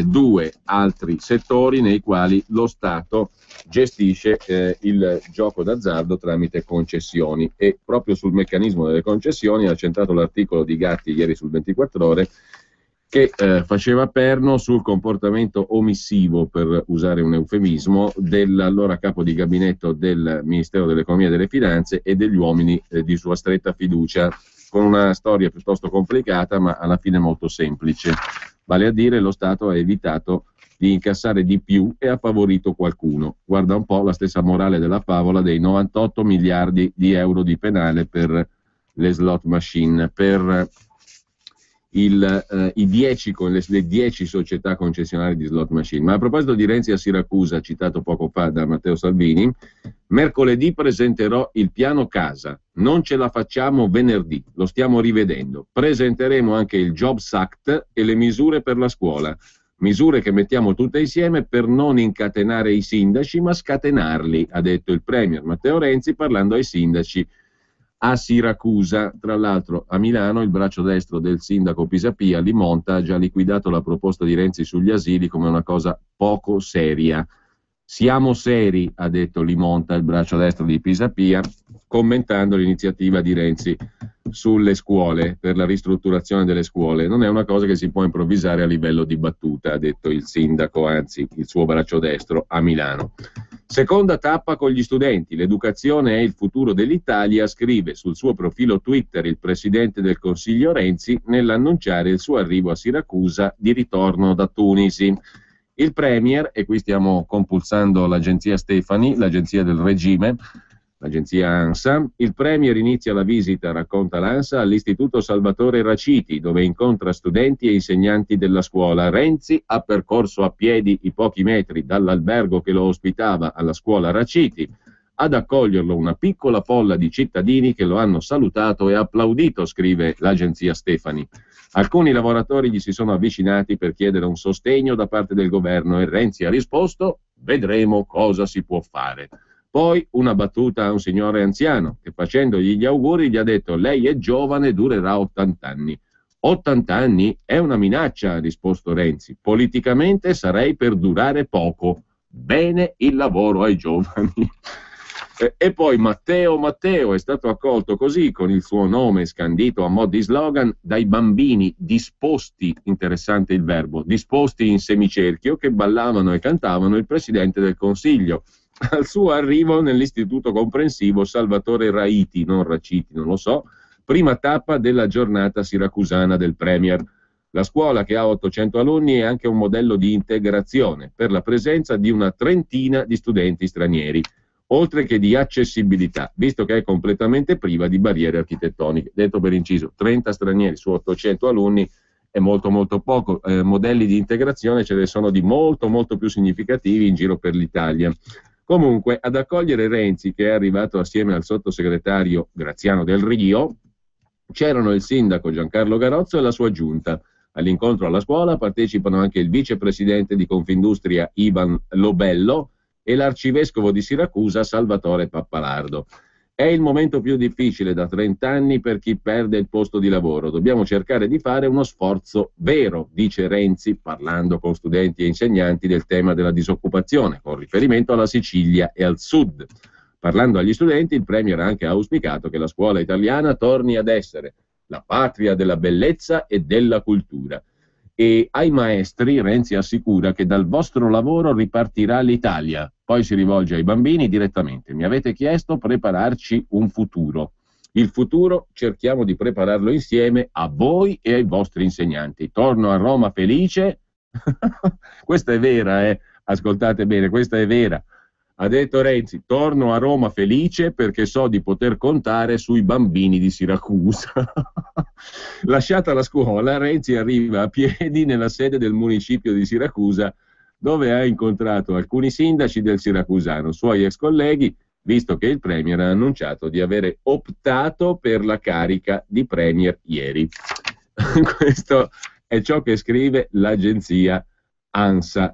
due altri settori nei quali lo Stato gestisce il gioco d'azzardo tramite concessioni, e proprio sul meccanismo delle concessioni ha centrato l'articolo di Gatti ieri sul 24 Ore che faceva perno sul comportamento omissivo, per usare un eufemismo, dell'allora capo di gabinetto del Ministero dell'Economia e delle Finanze e degli uomini di sua stretta fiducia, con una storia piuttosto complicata ma alla fine molto semplice. Vale a dire, lo Stato ha evitato di incassare di più e ha favorito qualcuno. Guarda un po' la stessa morale della favola dei 98 miliardi di euro di penale per le slot machine, per le 10 società concessionarie di slot machine. Ma a proposito di Renzi a Siracusa, citato poco fa da Matteo Salvini, mercoledì presenterò il piano casa, non ce la facciamo venerdì, lo stiamo rivedendo. Presenteremo anche il Jobs Act e le misure per la scuola, misure che mettiamo tutte insieme per non incatenare i sindaci ma scatenarli, ha detto il premier Matteo Renzi parlando ai sindaci a Siracusa. Tra l'altro a Milano il braccio destro del sindaco Pisapia, Limonta, ha già liquidato la proposta di Renzi sugli asili come una cosa poco seria. Siamo seri, ha detto Limonta, il braccio destro di Pisapia, commentando l'iniziativa di Renzi sulle scuole, per la ristrutturazione delle scuole. Non è una cosa che si può improvvisare a livello di battuta, ha detto il sindaco, anzi il suo braccio destro a Milano. Seconda tappa con gli studenti, l'educazione è il futuro dell'Italia, scrive sul suo profilo Twitter il presidente del Consiglio Renzi nell'annunciare il suo arrivo a Siracusa di ritorno da Tunisi. Il Premier, e qui stiamo compulsando l'agenzia Stefani, l'agenzia del regime, l'agenzia ANSA, il Premier inizia la visita, racconta l'ANSA, all'Istituto Salvatore Raciti, dove incontra studenti e insegnanti della scuola. Renzi ha percorso a piedi i pochi metri dall'albergo che lo ospitava alla scuola Raciti. Ad accoglierlo una piccola folla di cittadini che lo hanno salutato e applaudito, scrive l'agenzia Stefani. Alcuni lavoratori gli si sono avvicinati per chiedere un sostegno da parte del governo e Renzi ha risposto: vedremo cosa si può fare. Poi una battuta a un signore anziano che, facendogli gli auguri, gli ha detto: lei è giovane, durerà 80 anni. 80 anni è una minaccia, ha risposto Renzi. Politicamente sarei per durare poco. Bene il lavoro ai giovani. E poi Matteo è stato accolto così, con il suo nome scandito a mo' di slogan, dai bambini disposti, interessante il verbo, disposti in semicerchio, che ballavano e cantavano il Presidente del Consiglio. Al suo arrivo nell'istituto comprensivo Salvatore Raiti, non Raciti, non lo so, prima tappa della giornata siracusana del Premier. La scuola, che ha 800 alunni, è anche un modello di integrazione per la presenza di una trentina di studenti stranieri, oltre che di accessibilità, visto che è completamente priva di barriere architettoniche. Detto per inciso, 30 stranieri su 800 alunni è molto molto poco. Modelli di integrazione ce ne sono di molto molto più significativi in giro per l'Italia. Comunque, ad accogliere Renzi, che è arrivato assieme al sottosegretario Graziano Del Rio, c'erano il sindaco Giancarlo Garozzo e la sua giunta. All'incontro alla scuola partecipano anche il vicepresidente di Confindustria Ivan Lobello e l'arcivescovo di Siracusa Salvatore Pappalardo. È il momento più difficile da 30 anni per chi perde il posto di lavoro. Dobbiamo cercare di fare uno sforzo vero, dice Renzi, parlando con studenti e insegnanti del tema della disoccupazione, con riferimento alla Sicilia e al Sud. Parlando agli studenti, il Premier ha anche auspicato che la scuola italiana torni ad essere la patria della bellezza e della cultura. E ai maestri Renzi assicura che dal vostro lavoro ripartirà l'Italia. Poi si rivolge ai bambini direttamente. Mi avete chiesto prepararci un futuro. Il futuro cerchiamo di prepararlo insieme a voi e ai vostri insegnanti. Torno a Roma felice. Questa è vera, ascoltate bene, questa è vera. Ha detto Renzi, torno a Roma felice perché so di poter contare sui bambini di Siracusa. Lasciata la scuola, Renzi arriva a piedi nella sede del municipio di Siracusa, dove ha incontrato alcuni sindaci del siracusano, suoi ex colleghi, visto che il Premier ha annunciato di avere optato per la carica di Premier ieri. Questo è ciò che scrive l'agenzia ANSA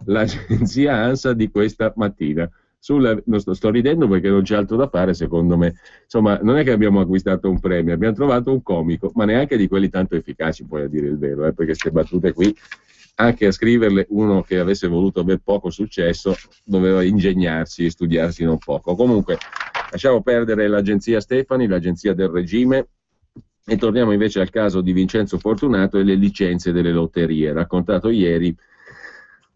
di questa mattina. Non sto ridendo perché non c'è altro da fare, secondo me. Insomma, non è che abbiamo acquistato un premio, abbiamo trovato un comico, ma neanche di quelli tanto efficaci, poi a dire il vero, perché queste battute qui, anche a scriverle uno che avesse voluto aver poco successo, doveva ingegnarsi e studiarsi non poco. Comunque, lasciamo perdere l'agenzia Stefani, l'agenzia del regime, e torniamo invece al caso di Vincenzo Fortunato e le licenze delle lotterie, raccontato ieri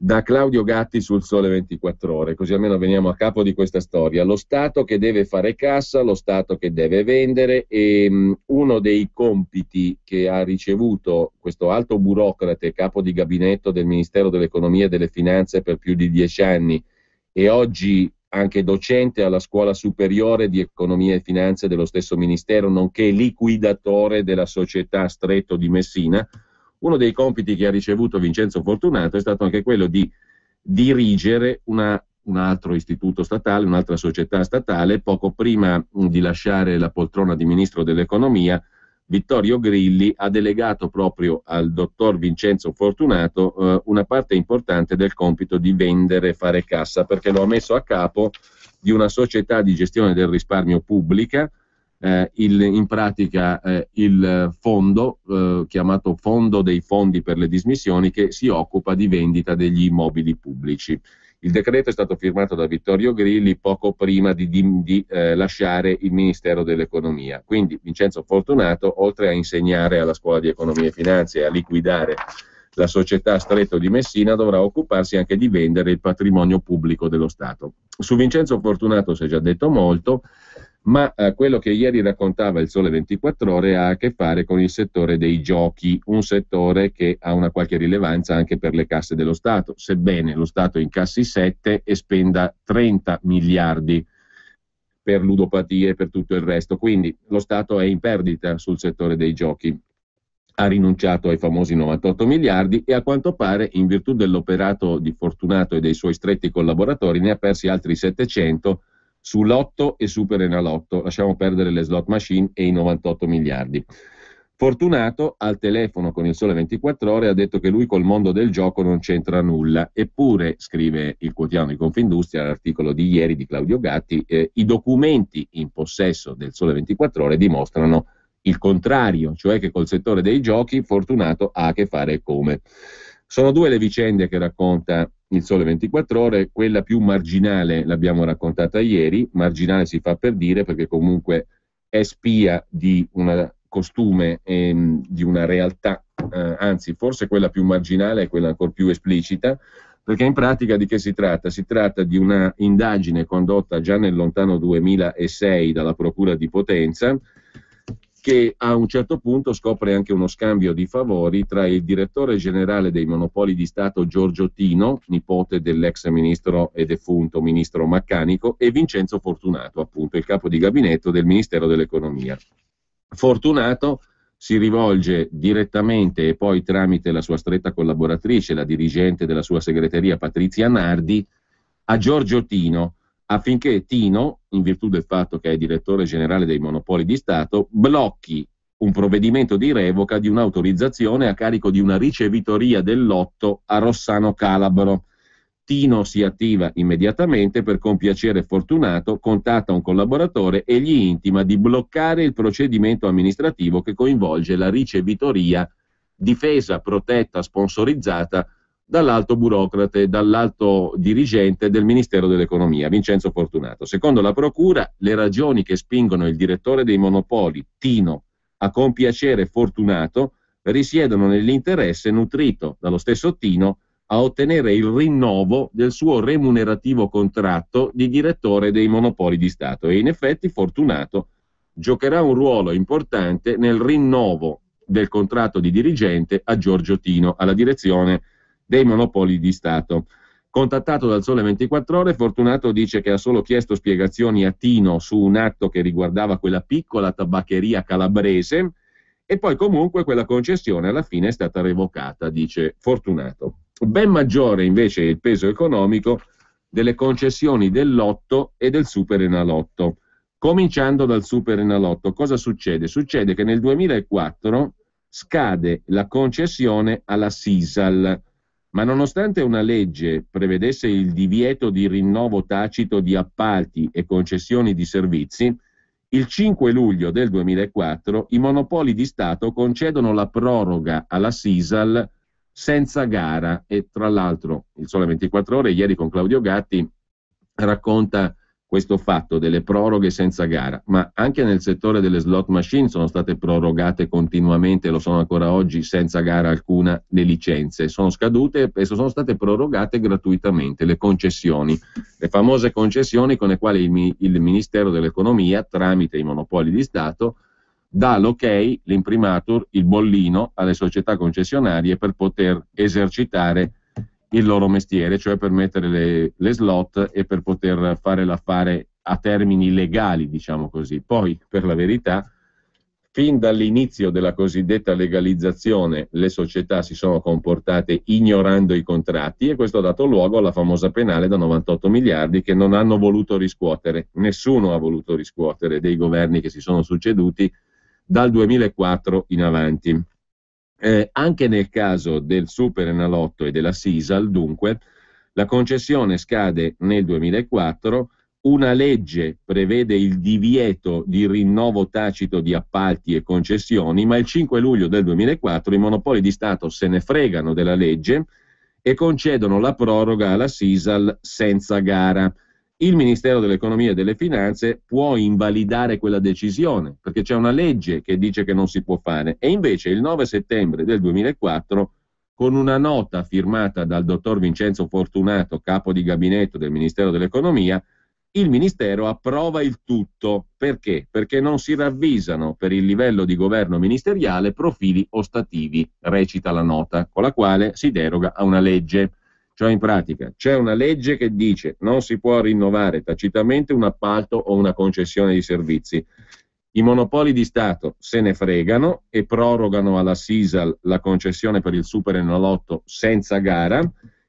da Claudio Gatti sul Sole 24 Ore, così almeno veniamo a capo di questa storia. Lo Stato che deve fare cassa, lo Stato che deve vendere, e uno dei compiti che ha ricevuto questo alto burocrate, capo di gabinetto del Ministero dell'Economia e delle Finanze per più di 10 anni e oggi anche docente alla Scuola Superiore di Economia e Finanze dello stesso Ministero, nonché liquidatore della società Stretto di Messina. Uno dei compiti che ha ricevuto Vincenzo Fortunato è stato anche quello di dirigere un altro istituto statale, un'altra società statale. Poco prima di lasciare la poltrona di Ministro dell'Economia, Vittorio Grilli ha delegato proprio al dottor Vincenzo Fortunato una parte importante del compito di vendere e fare cassa, perché lo ha messo a capo di una società di gestione del risparmio pubblica, in pratica il fondo chiamato Fondo dei Fondi per le Dismissioni, che si occupa di vendita degli immobili pubblici. Il decreto è stato firmato da Vittorio Grilli poco prima di lasciare il Ministero dell'Economia. Quindi Vincenzo Fortunato, oltre a insegnare alla Scuola di Economia e Finanze e a liquidare la società Stretto di Messina, dovrà occuparsi anche di vendere il patrimonio pubblico dello Stato. Su Vincenzo Fortunato si è già detto molto, ma quello che ieri raccontava il Sole 24 Ore ha a che fare con il settore dei giochi, un settore che ha una qualche rilevanza anche per le casse dello Stato, sebbene lo Stato incassi 7 e spenda 30 miliardi per ludopatie e per tutto il resto. Quindi lo Stato è in perdita sul settore dei giochi. Ha rinunciato ai famosi 98 miliardi e a quanto pare, in virtù dell'operato di Fortunato e dei suoi stretti collaboratori, ne ha persi altri 700 su Lotto e Super Enalotto. Lasciamo perdere le slot machine e i 98 miliardi. Fortunato, al telefono con il Sole 24 Ore, ha detto che lui col mondo del gioco non c'entra nulla. Eppure, scrive il quotidiano di Confindustria, l'articolo di ieri di Claudio Gatti, i documenti in possesso del Sole 24 Ore dimostrano il contrario, cioè che col settore dei giochi Fortunato ha a che fare come. Sono due le vicende che racconta il Sole 24 Ore, quella più marginale l'abbiamo raccontata ieri, marginale si fa per dire perché comunque è spia di un costume e di una realtà, anzi forse quella più marginale è quella ancora più esplicita, perché in pratica di che si tratta? Si tratta di una indagine condotta già nel lontano 2006 dalla Procura di Potenza, che a un certo punto scopre anche uno scambio di favori tra il direttore generale dei Monopoli di Stato Giorgio Tino, nipote dell'ex ministro e defunto ministro Maccanico, e Vincenzo Fortunato, appunto il capo di gabinetto del Ministero dell'Economia. Fortunato si rivolge direttamente e poi tramite la sua stretta collaboratrice, la dirigente della sua segreteria Patrizia Nardi, a Giorgio Tino, affinché Tino, in virtù del fatto che è direttore generale dei Monopoli di Stato, blocchi un provvedimento di revoca di un'autorizzazione a carico di una ricevitoria del lotto a Rossano Calabro. Tino si attiva immediatamente per compiacere Fortunato, contatta un collaboratore e gli intima di bloccare il procedimento amministrativo che coinvolge la ricevitoria difesa, protetta, sponsorizzata dall'alto burocrate, dall'alto dirigente del Ministero dell'Economia, Vincenzo Fortunato. Secondo la Procura, le ragioni che spingono il direttore dei Monopoli, Tino, a compiacere Fortunato risiedono nell'interesse nutrito dallo stesso Tino a ottenere il rinnovo del suo remunerativo contratto di direttore dei Monopoli di Stato, e in effetti Fortunato giocherà un ruolo importante nel rinnovo del contratto di dirigente a Giorgio Tino alla direzione dei Monopoli di Stato. Contattato dal Sole 24 Ore, Fortunato dice che ha solo chiesto spiegazioni a Tino su un atto che riguardava quella piccola tabaccheria calabrese, e poi comunque quella concessione alla fine è stata revocata, dice Fortunato. Ben maggiore invece è il peso economico delle concessioni del Lotto e del Superenalotto. Cominciando dal Superenalotto, cosa succede? Succede che nel 2004 scade la concessione alla Sisal, ma nonostante una legge prevedesse il divieto di rinnovo tacito di appalti e concessioni di servizi, il 5 luglio del 2004 i Monopoli di Stato concedono la proroga alla Sisal senza gara, e tra l'altro il Sole 24 Ore ieri con Claudio Gatti racconta questo fatto delle proroghe senza gara, ma anche nel settore delle slot machine sono state prorogate continuamente, lo sono ancora oggi senza gara alcuna, le licenze sono scadute e sono state prorogate gratuitamente le concessioni, le famose concessioni con le quali il Ministero dell'Economia, tramite i Monopoli di Stato, dà l'ok, l'imprimatur, il bollino alle società concessionarie per poter esercitare il loro mestiere, cioè per mettere le slot e per poter fare l'affare a termini legali, diciamo così. Poi, per la verità, fin dall'inizio della cosiddetta legalizzazione le società si sono comportate ignorando i contratti, e questo ha dato luogo alla famosa penale da 98 miliardi che non hanno voluto riscuotere. Nessuno ha voluto riscuotere dei governi che si sono succeduti dal 2004 in avanti. Anche nel caso del Superenalotto e della Sisal, dunque, la concessione scade nel 2004, una legge prevede il divieto di rinnovo tacito di appalti e concessioni, ma il 5 luglio del 2004 i Monopoli di Stato se ne fregano della legge e concedono la proroga alla Sisal senza gara. Il Ministero dell'Economia e delle Finanze può invalidare quella decisione, perché c'è una legge che dice che non si può fare, e invece il 9 settembre del 2004, con una nota firmata dal dottor Vincenzo Fortunato, capo di gabinetto del Ministero dell'Economia, il Ministero approva il tutto. Perché? Perché non si ravvisano per il livello di governo ministeriale profili ostativi, recita la nota, con la quale si deroga a una legge. Cioè, in pratica, c'è una legge che dice non si può rinnovare tacitamente un appalto o una concessione di servizi. I Monopoli di Stato se ne fregano e prorogano alla Sisal la concessione per il Superenalotto senza gara.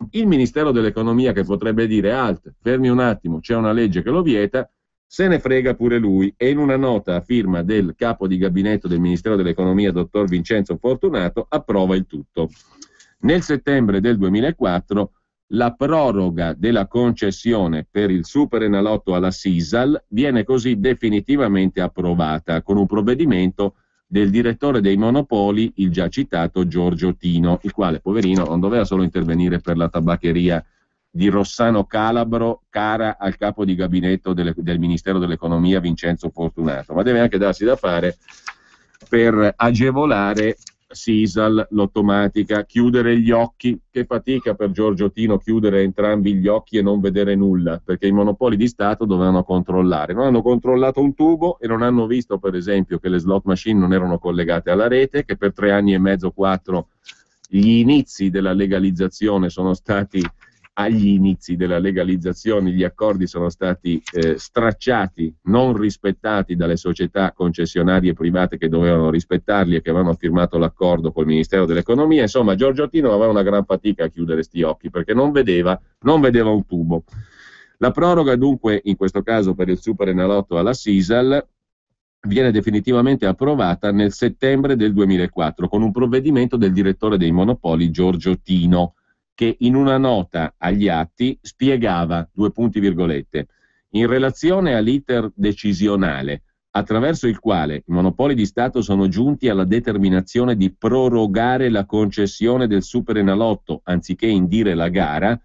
Il Ministero dell'Economia, che potrebbe dire alt, fermi un attimo, c'è una legge che lo vieta, se ne frega pure lui, e in una nota a firma del capo di gabinetto del Ministero dell'Economia, dottor Vincenzo Fortunato, approva il tutto. Nel settembre del 2004 la proroga della concessione per il Superenalotto alla Sisal viene così definitivamente approvata con un provvedimento del direttore dei Monopoli, il già citato Giorgio Tino, il quale, poverino, non doveva solo intervenire per la tabaccheria di Rossano Calabro, cara al capo di gabinetto del Ministero dell'Economia Vincenzo Fortunato, ma deve anche darsi da fare per agevolare Sisal, Lottomatica, chiudere gli occhi. Che fatica per Giorgio Tino chiudere entrambi gli occhi e non vedere nulla, perché i monopoli di Stato dovevano controllare. Non hanno controllato un tubo e non hanno visto, per esempio, che le slot machine non erano collegate alla rete, che per 3 anni e mezzo, 4, gli inizi della legalizzazione sono stati... Agli inizi della legalizzazione gli accordi sono stati stracciati, non rispettati dalle società concessionarie private che dovevano rispettarli e che avevano firmato l'accordo col Ministero dell'Economia. Insomma, Giorgio Tino aveva una gran fatica a chiudere sti occhi perché non vedeva un tubo. La proroga dunque, in questo caso per il Superenalotto alla Sisal, viene definitivamente approvata nel settembre del 2004 con un provvedimento del direttore dei Monopoli Giorgio Tino, che in una nota agli atti spiegava, in relazione all'iter decisionale attraverso il quale i monopoli di Stato sono giunti alla determinazione di prorogare la concessione del Superenalotto anziché indire la gara,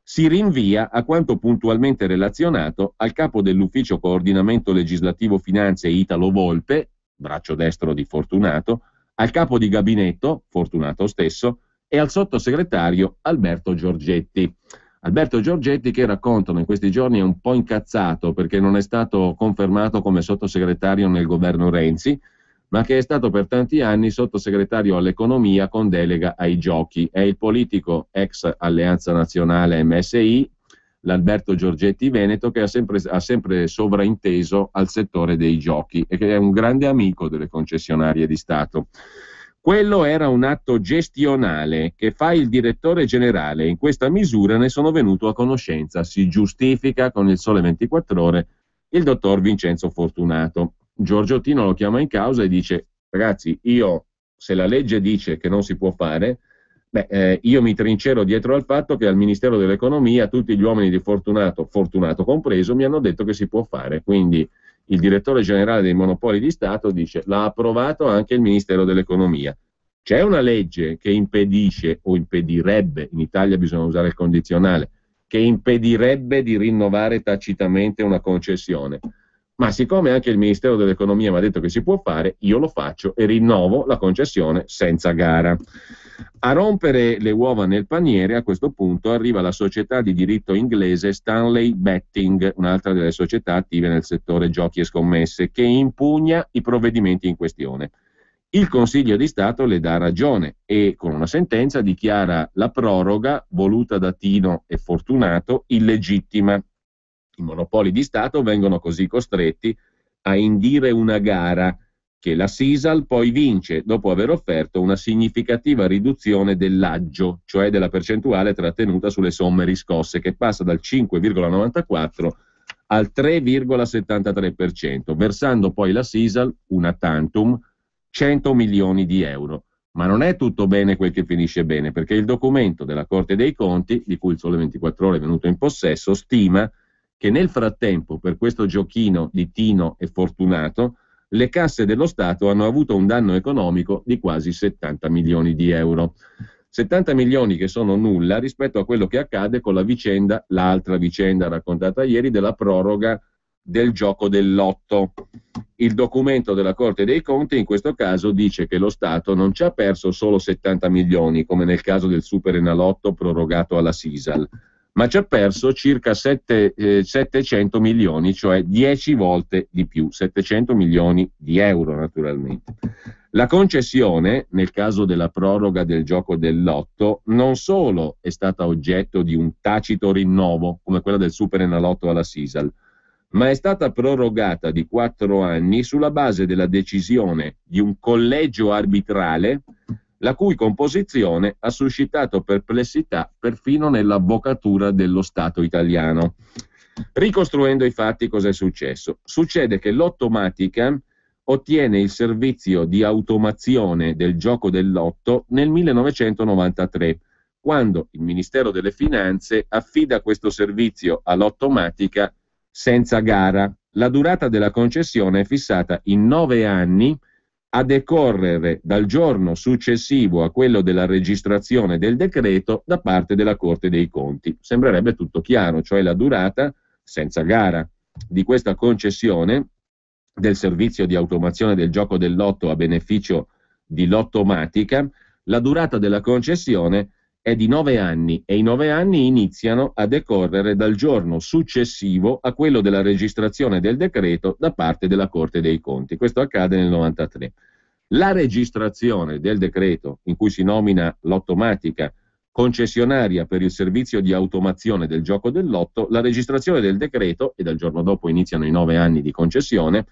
si rinvia a quanto puntualmente relazionato al capo dell'Ufficio Coordinamento Legislativo Finanze Italo Volpe, braccio destro di Fortunato, al capo di gabinetto, Fortunato stesso, e al sottosegretario Alberto Giorgetti. Alberto Giorgetti, che raccontano in questi giorni è un po' incazzato perché non è stato confermato come sottosegretario nel governo Renzi, ma che è stato per tanti anni sottosegretario all'economia con delega ai giochi. È il politico ex Alleanza Nazionale MSI, l'Alberto Giorgetti Veneto, che ha sempre sovrainteso al settore dei giochi e che è un grande amico delle concessionarie di Stato. Quello era un atto gestionale che fa il direttore generale. In questa misura ne sono venuto a conoscenza, si giustifica con il Sole 24 Ore il dottor Vincenzo Fortunato. Giorgio Tino lo chiama in causa e dice: ragazzi, io, se la legge dice che non si può fare, io mi trincero dietro al fatto che al Ministero dell'Economia tutti gli uomini di Fortunato compreso, mi hanno detto che si può fare. Quindi il direttore generale dei Monopoli di Stato dice: l'ha approvato anche il Ministero dell'Economia. C'è una legge che impedisce o impedirebbe, in Italia bisogna usare il condizionale, che impedirebbe di rinnovare tacitamente una concessione. Ma siccome anche il Ministero dell'Economia mi ha detto che si può fare, io lo faccio e rinnovo la concessione senza gara. A rompere le uova nel paniere, a questo punto, arriva la società di diritto inglese Stanley Betting, un'altra delle società attive nel settore giochi e scommesse, che impugna i provvedimenti in questione. Il Consiglio di Stato le dà ragione e con una sentenza dichiara la proroga, voluta da Tino e Fortunato, illegittima. I monopoli di Stato vengono così costretti a indire una gara che la Sisal poi vince dopo aver offerto una significativa riduzione dell'aggio, cioè della percentuale trattenuta sulle somme riscosse, che passa dal 5,94 al 3,73%, versando poi la Sisal una tantum 100 milioni di euro. Ma non è tutto bene quel che finisce bene, perché il documento della Corte dei Conti, di cui il Sole 24 Ore è venuto in possesso, stima che nel frattempo, per questo giochino di Tino e Fortunato, le casse dello Stato hanno avuto un danno economico di quasi 70 milioni di euro. 70 milioni che sono nulla rispetto a quello che accade con l'altra vicenda raccontata ieri della proroga del gioco del lotto. Il documento della Corte dei Conti in questo caso dice che lo Stato non ci ha perso solo 70 milioni, come nel caso del Superenalotto prorogato alla Sisal, ma ci ha perso circa 700 milioni, cioè 10 volte di più, 700 milioni di euro naturalmente. La concessione, nel caso della proroga del gioco del lotto, non solo è stata oggetto di un tacito rinnovo, come quella del Superenalotto alla Sisal, ma è stata prorogata di 4 anni sulla base della decisione di un collegio arbitrale la cui composizione ha suscitato perplessità perfino nell'avvocatura dello Stato italiano. Ricostruendo i fatti, cosa è successo? Succede che l'Ottomatica ottiene il servizio di automazione del gioco del lotto nel 1993, quando il Ministero delle Finanze affida questo servizio all'Ottomatica senza gara. La durata della concessione è fissata in 9 anni a decorrere dal giorno successivo a quello della registrazione del decreto da parte della Corte dei Conti. Sembrerebbe tutto chiaro, cioè la durata senza gara di questa concessione del servizio di automazione del gioco del lotto a beneficio di Lottomatica, la durata della concessione è di 9 anni e i 9 anni iniziano a decorrere dal giorno successivo a quello della registrazione del decreto da parte della Corte dei Conti. Questo accade nel 93. La registrazione del decreto in cui si nomina Lottomatica concessionaria per il servizio di automazione del gioco del lotto, la registrazione del decreto, e dal giorno dopo iniziano i 9 anni di concessione,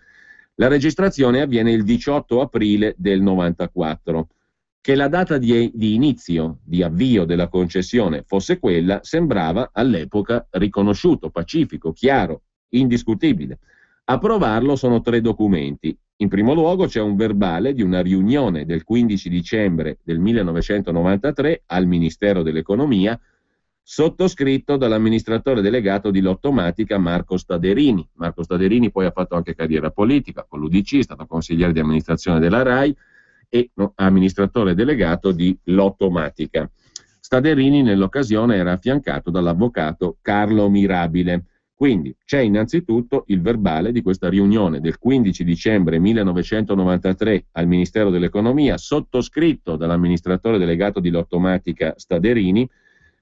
la registrazione avviene il 18 aprile del 94. Che la data di inizio, di avvio della concessione fosse quella, sembrava all'epoca riconosciuto, pacifico, chiaro, indiscutibile. A provarlo sono 3 documenti. In primo luogo c'è un verbale di una riunione del 15 dicembre del 1993 al Ministero dell'Economia, sottoscritto dall'amministratore delegato di Lottomatica Marco Staderini. Marco Staderini poi ha fatto anche carriera politica con l'UDC, è stato consigliere di amministrazione della RAI e amministratore delegato di Lottomatica. Staderini nell'occasione era affiancato dall'avvocato Carlo Mirabile. Quindi c'è innanzitutto il verbale di questa riunione del 15 dicembre 1993 al Ministero dell'Economia, sottoscritto dall'amministratore delegato di Lottomatica Staderini,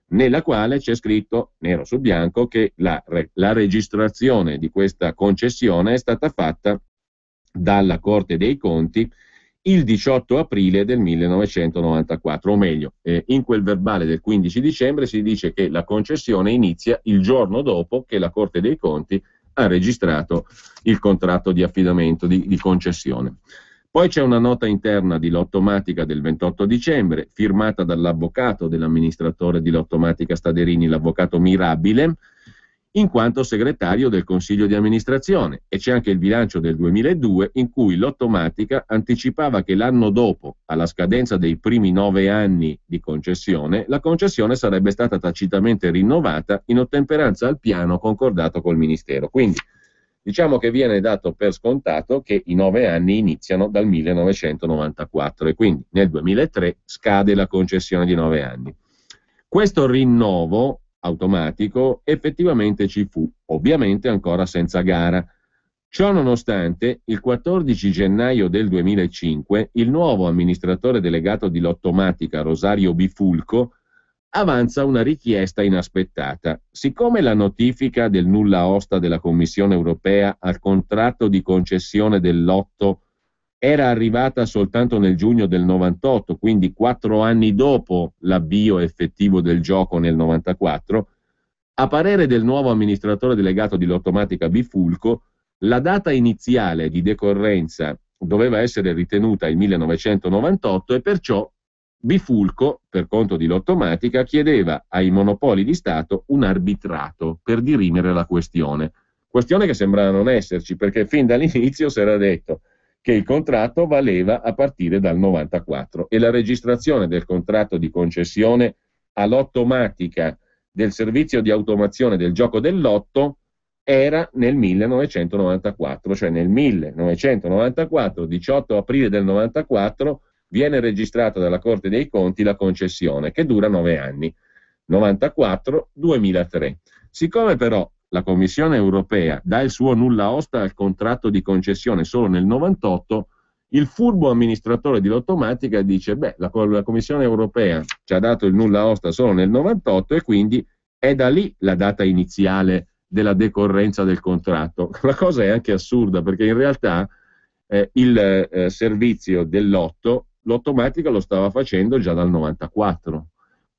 nella quale c'è scritto nero su bianco che la registrazione di questa concessione è stata fatta dalla Corte dei Conti il 18 aprile del 1994, o meglio, in quel verbale del 15 dicembre si dice che la concessione inizia il giorno dopo che la Corte dei Conti ha registrato il contratto di affidamento di concessione. Poi c'è una nota interna di Lottomatica del 28 dicembre, firmata dall'avvocato dell'amministratore di Lottomatica Staderini, l'avvocato Mirabile, in quanto segretario del Consiglio di amministrazione, e c'è anche il bilancio del 2002 in cui Lottomatica anticipava che l'anno dopo, alla scadenza dei primi 9 anni di concessione, la concessione sarebbe stata tacitamente rinnovata in ottemperanza al piano concordato col Ministero. Quindi diciamo che viene dato per scontato che i 9 anni iniziano dal 1994 e quindi nel 2003 scade la concessione di 9 anni. Questo rinnovo automatico effettivamente ci fu, ovviamente ancora senza gara. Ciò nonostante, il 14 gennaio del 2005 il nuovo amministratore delegato di Lottomatica, Rosario Bifulco, avanza una richiesta inaspettata. Siccome la notifica del nulla osta della Commissione europea al contratto di concessione del lotto era arrivata soltanto nel giugno del 98, quindi 4 anni dopo l'avvio effettivo del gioco nel 94, a parere del nuovo amministratore delegato di Lottomatica Bifulco, la data iniziale di decorrenza doveva essere ritenuta il 1998 e perciò Bifulco, per conto di Lottomatica, chiedeva ai monopoli di Stato un arbitrato per dirimere la questione che sembrava non esserci, perché fin dall'inizio si era detto che il contratto valeva a partire dal 94 e la registrazione del contratto di concessione a Lottomatica del servizio di automazione del gioco del lotto era nel 1994, cioè nel 1994, 18 aprile del 94, viene registrata dalla Corte dei Conti la concessione, che dura 9 anni, 94-2003. Siccome però la Commissione europea dà il suo nulla osta al contratto di concessione solo nel 98, il furbo amministratore di Lottomatica dice la Commissione europea ci ha dato il nulla osta solo nel 98 e quindi è da lì la data iniziale della decorrenza del contratto. La cosa è anche assurda, perché in realtà il servizio del lotto Lottomatica lo stava facendo già dal 94.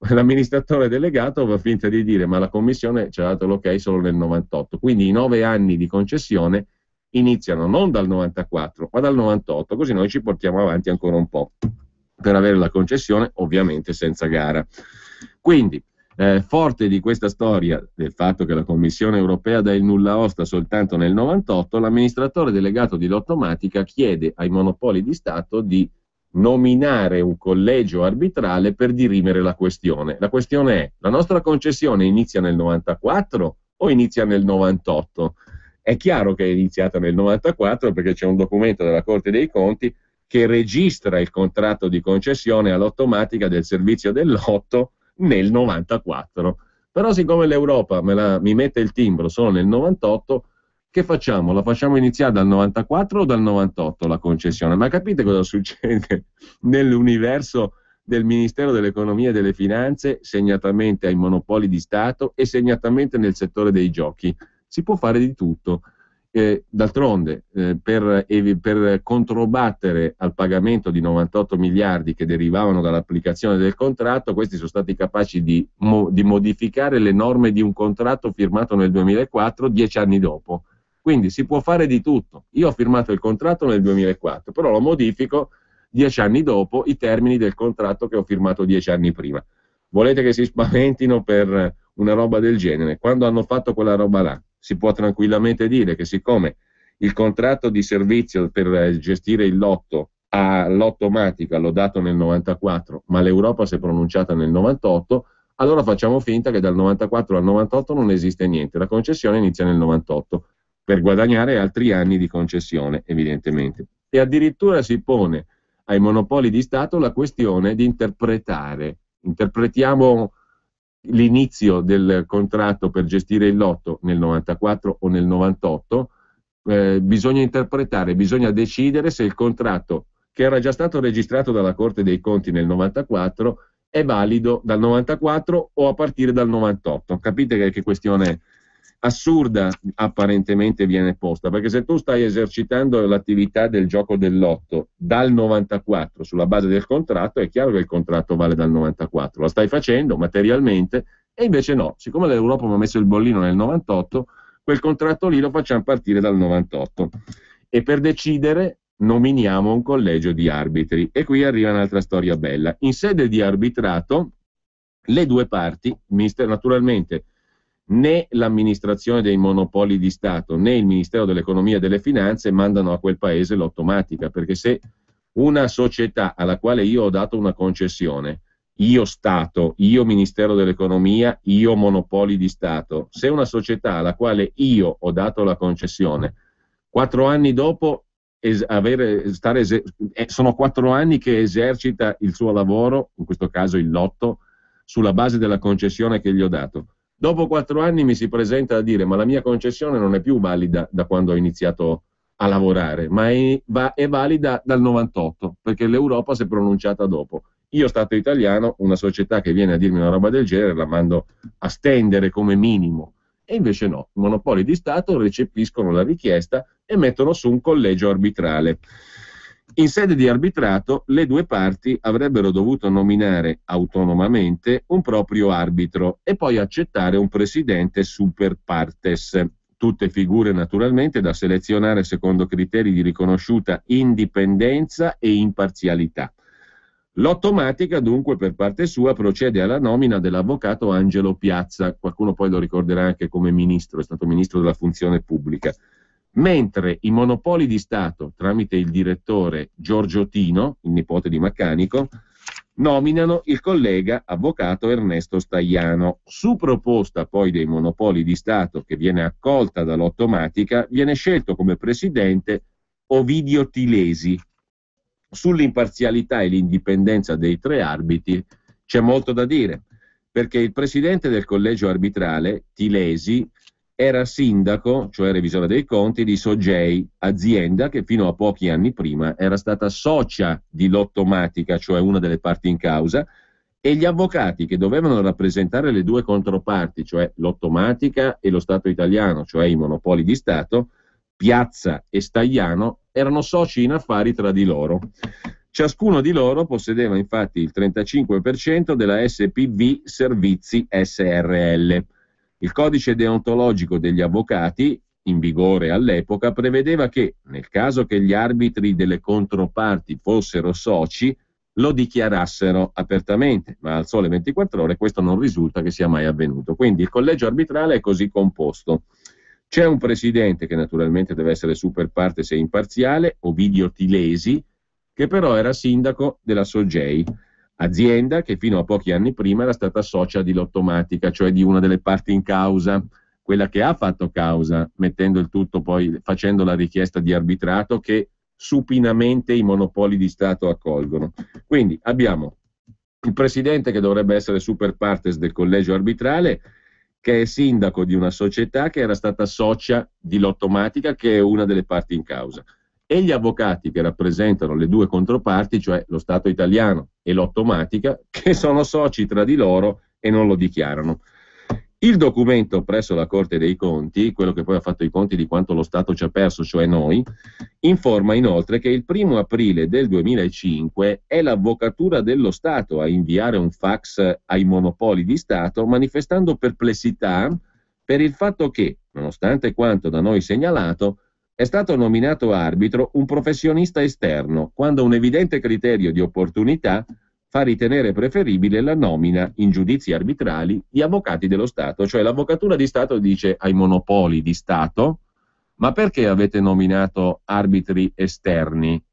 L'amministratore delegato fa finta di dire ma la Commissione ci ha dato l'ok solo nel 98, quindi i 9 anni di concessione iniziano non dal 94 ma dal 98, così noi ci portiamo avanti ancora un po' per avere la concessione, ovviamente senza gara. Quindi forte di questa storia del fatto che la Commissione europea dà il nulla osta soltanto nel 98, l'amministratore delegato di Lottomatica chiede ai monopoli di Stato di nominare un collegio arbitrale per dirimere la questione. La questione è: la nostra concessione inizia nel 94 o inizia nel 98? È chiaro che è iniziata nel 94 perché c'è un documento della Corte dei Conti che registra il contratto di concessione all'Lottomatica del servizio del lotto nel 94. Però siccome l'Europa mi mette il timbro solo nel 98, Che facciamo? La facciamo iniziare dal 94 o dal 98 la concessione? Ma capite cosa succede nell'universo del Ministero dell'Economia e delle Finanze, segnatamente ai monopoli di Stato e segnatamente nel settore dei giochi? Si può fare di tutto. D'altronde, per controbattere al pagamento di 98 miliardi che derivavano dall'applicazione del contratto, questi sono stati capaci di modificare le norme di un contratto firmato nel 2004, 10 anni dopo. Quindi si può fare di tutto. Io ho firmato il contratto nel 2004, però lo modifico 10 anni dopo i termini del contratto che ho firmato 10 anni prima. Volete che si spaventino per una roba del genere? Quando hanno fatto quella roba là, si può tranquillamente dire che siccome il contratto di servizio per gestire il lotto all'Ottomatica l'ho dato nel 94, ma l'Europa si è pronunciata nel 98, allora facciamo finta che dal 94 al 98 non esiste niente, la concessione inizia nel 98 per guadagnare altri anni di concessione, evidentemente. E addirittura si pone ai monopoli di Stato la questione di interpretiamo l'inizio del contratto per gestire il lotto nel 94 o nel 98, bisogna interpretare, bisogna decidere se il contratto che era già stato registrato dalla Corte dei Conti nel 94 è valido dal 94 o a partire dal 98. Capite che questione assurda apparentemente viene posta, perché se tu stai esercitando l'attività del gioco del lotto dal 94 sulla base del contratto, è chiaro che il contratto vale dal 94, la stai facendo materialmente, e invece no, siccome l'Europa mi ha messo il bollino nel 98, quel contratto lì lo facciamo partire dal 98, e per decidere nominiamo un collegio di arbitri. E qui arriva un'altra storia bella. In sede di arbitrato le due parti, naturalmente né l'amministrazione dei monopoli di Stato né il Ministero dell'Economia e delle Finanze mandano a quel paese l'Ottomatica, perché se una società alla quale io ho dato una concessione, io Stato, io Ministero dell'Economia, io monopoli di Stato, se una società alla quale io ho dato la concessione, 4 anni dopo sono 4 anni che esercita il suo lavoro, in questo caso il lotto, sulla base della concessione che gli ho dato. Dopo 4 anni mi si presenta a dire: ma la mia concessione non è più valida da quando ho iniziato a lavorare, ma è valida dal 98, perché l'Europa si è pronunciata dopo. Io, Stato italiano, una società che viene a dirmi una roba del genere, la mando a stendere come minimo. E invece no, i monopoli di Stato recepiscono la richiesta e mettono su un collegio arbitrale. In sede di arbitrato le due parti avrebbero dovuto nominare autonomamente un proprio arbitro e poi accettare un presidente super partes, tutte figure naturalmente da selezionare secondo criteri di riconosciuta indipendenza e imparzialità. L'Ottomatica dunque per parte sua procede alla nomina dell'avvocato Angelo Piazza, qualcuno poi lo ricorderà anche come ministro, è stato ministro della funzione pubblica. Mentre i monopoli di Stato, tramite il direttore Giorgio Tino, il nipote di Maccanico, nominano il collega avvocato Ernesto Stagliano. Su proposta poi dei monopoli di Stato, che viene accolta dall'Ottomatica, viene scelto come presidente Ovidio Tilesi. Sull'imparzialità e l'indipendenza dei 3 arbitri c'è molto da dire, perché il presidente del collegio arbitrale, Tilesi, era sindaco, cioè revisore dei conti, di Sogei, azienda che fino a pochi anni prima era stata socia di Lottomatica, cioè una delle parti in causa, e gli avvocati che dovevano rappresentare le due controparti, cioè Lottomatica e lo Stato italiano, cioè i monopoli di Stato, Piazza e Stagliano, erano soci in affari tra di loro. Ciascuno di loro possedeva infatti il 35% della SPV Servizi SRL. Il codice deontologico degli avvocati, in vigore all'epoca, prevedeva che, nel caso che gli arbitri delle controparti fossero soci, lo dichiarassero apertamente, ma al Sole 24 Ore questo non risulta che sia mai avvenuto. Quindi il collegio arbitrale è così composto. C'è un presidente che naturalmente deve essere super partes e imparziale, Ovidio Tilesi, che però era sindaco della Sogei, azienda che fino a pochi anni prima era stata socia di Lottomatica, cioè di una delle parti in causa, quella che ha fatto causa, mettendo il tutto poi, facendo la richiesta di arbitrato che supinamente i monopoli di Stato accolgono. Quindi abbiamo il presidente che dovrebbe essere super partes del collegio arbitrale che è sindaco di una società che era stata socia di Lottomatica, che è una delle parti in causa, e gli avvocati che rappresentano le due controparti, cioè lo Stato italiano e Lottomatica, che sono soci tra di loro e non lo dichiarano. Il documento presso la Corte dei Conti, quello che poi ha fatto i conti di quanto lo Stato ci ha perso, cioè noi, informa inoltre che il 1° aprile del 2005 è l'Avvocatura dello Stato a inviare un fax ai monopoli di Stato manifestando perplessità per il fatto che, nonostante quanto da noi segnalato, è stato nominato arbitro un professionista esterno, quando un evidente criterio di opportunità fa ritenere preferibile la nomina in giudizi arbitrali di avvocati dello Stato. Cioè l'Avvocatura di Stato dice ai monopoli di Stato: ma perché avete nominato arbitri esterni?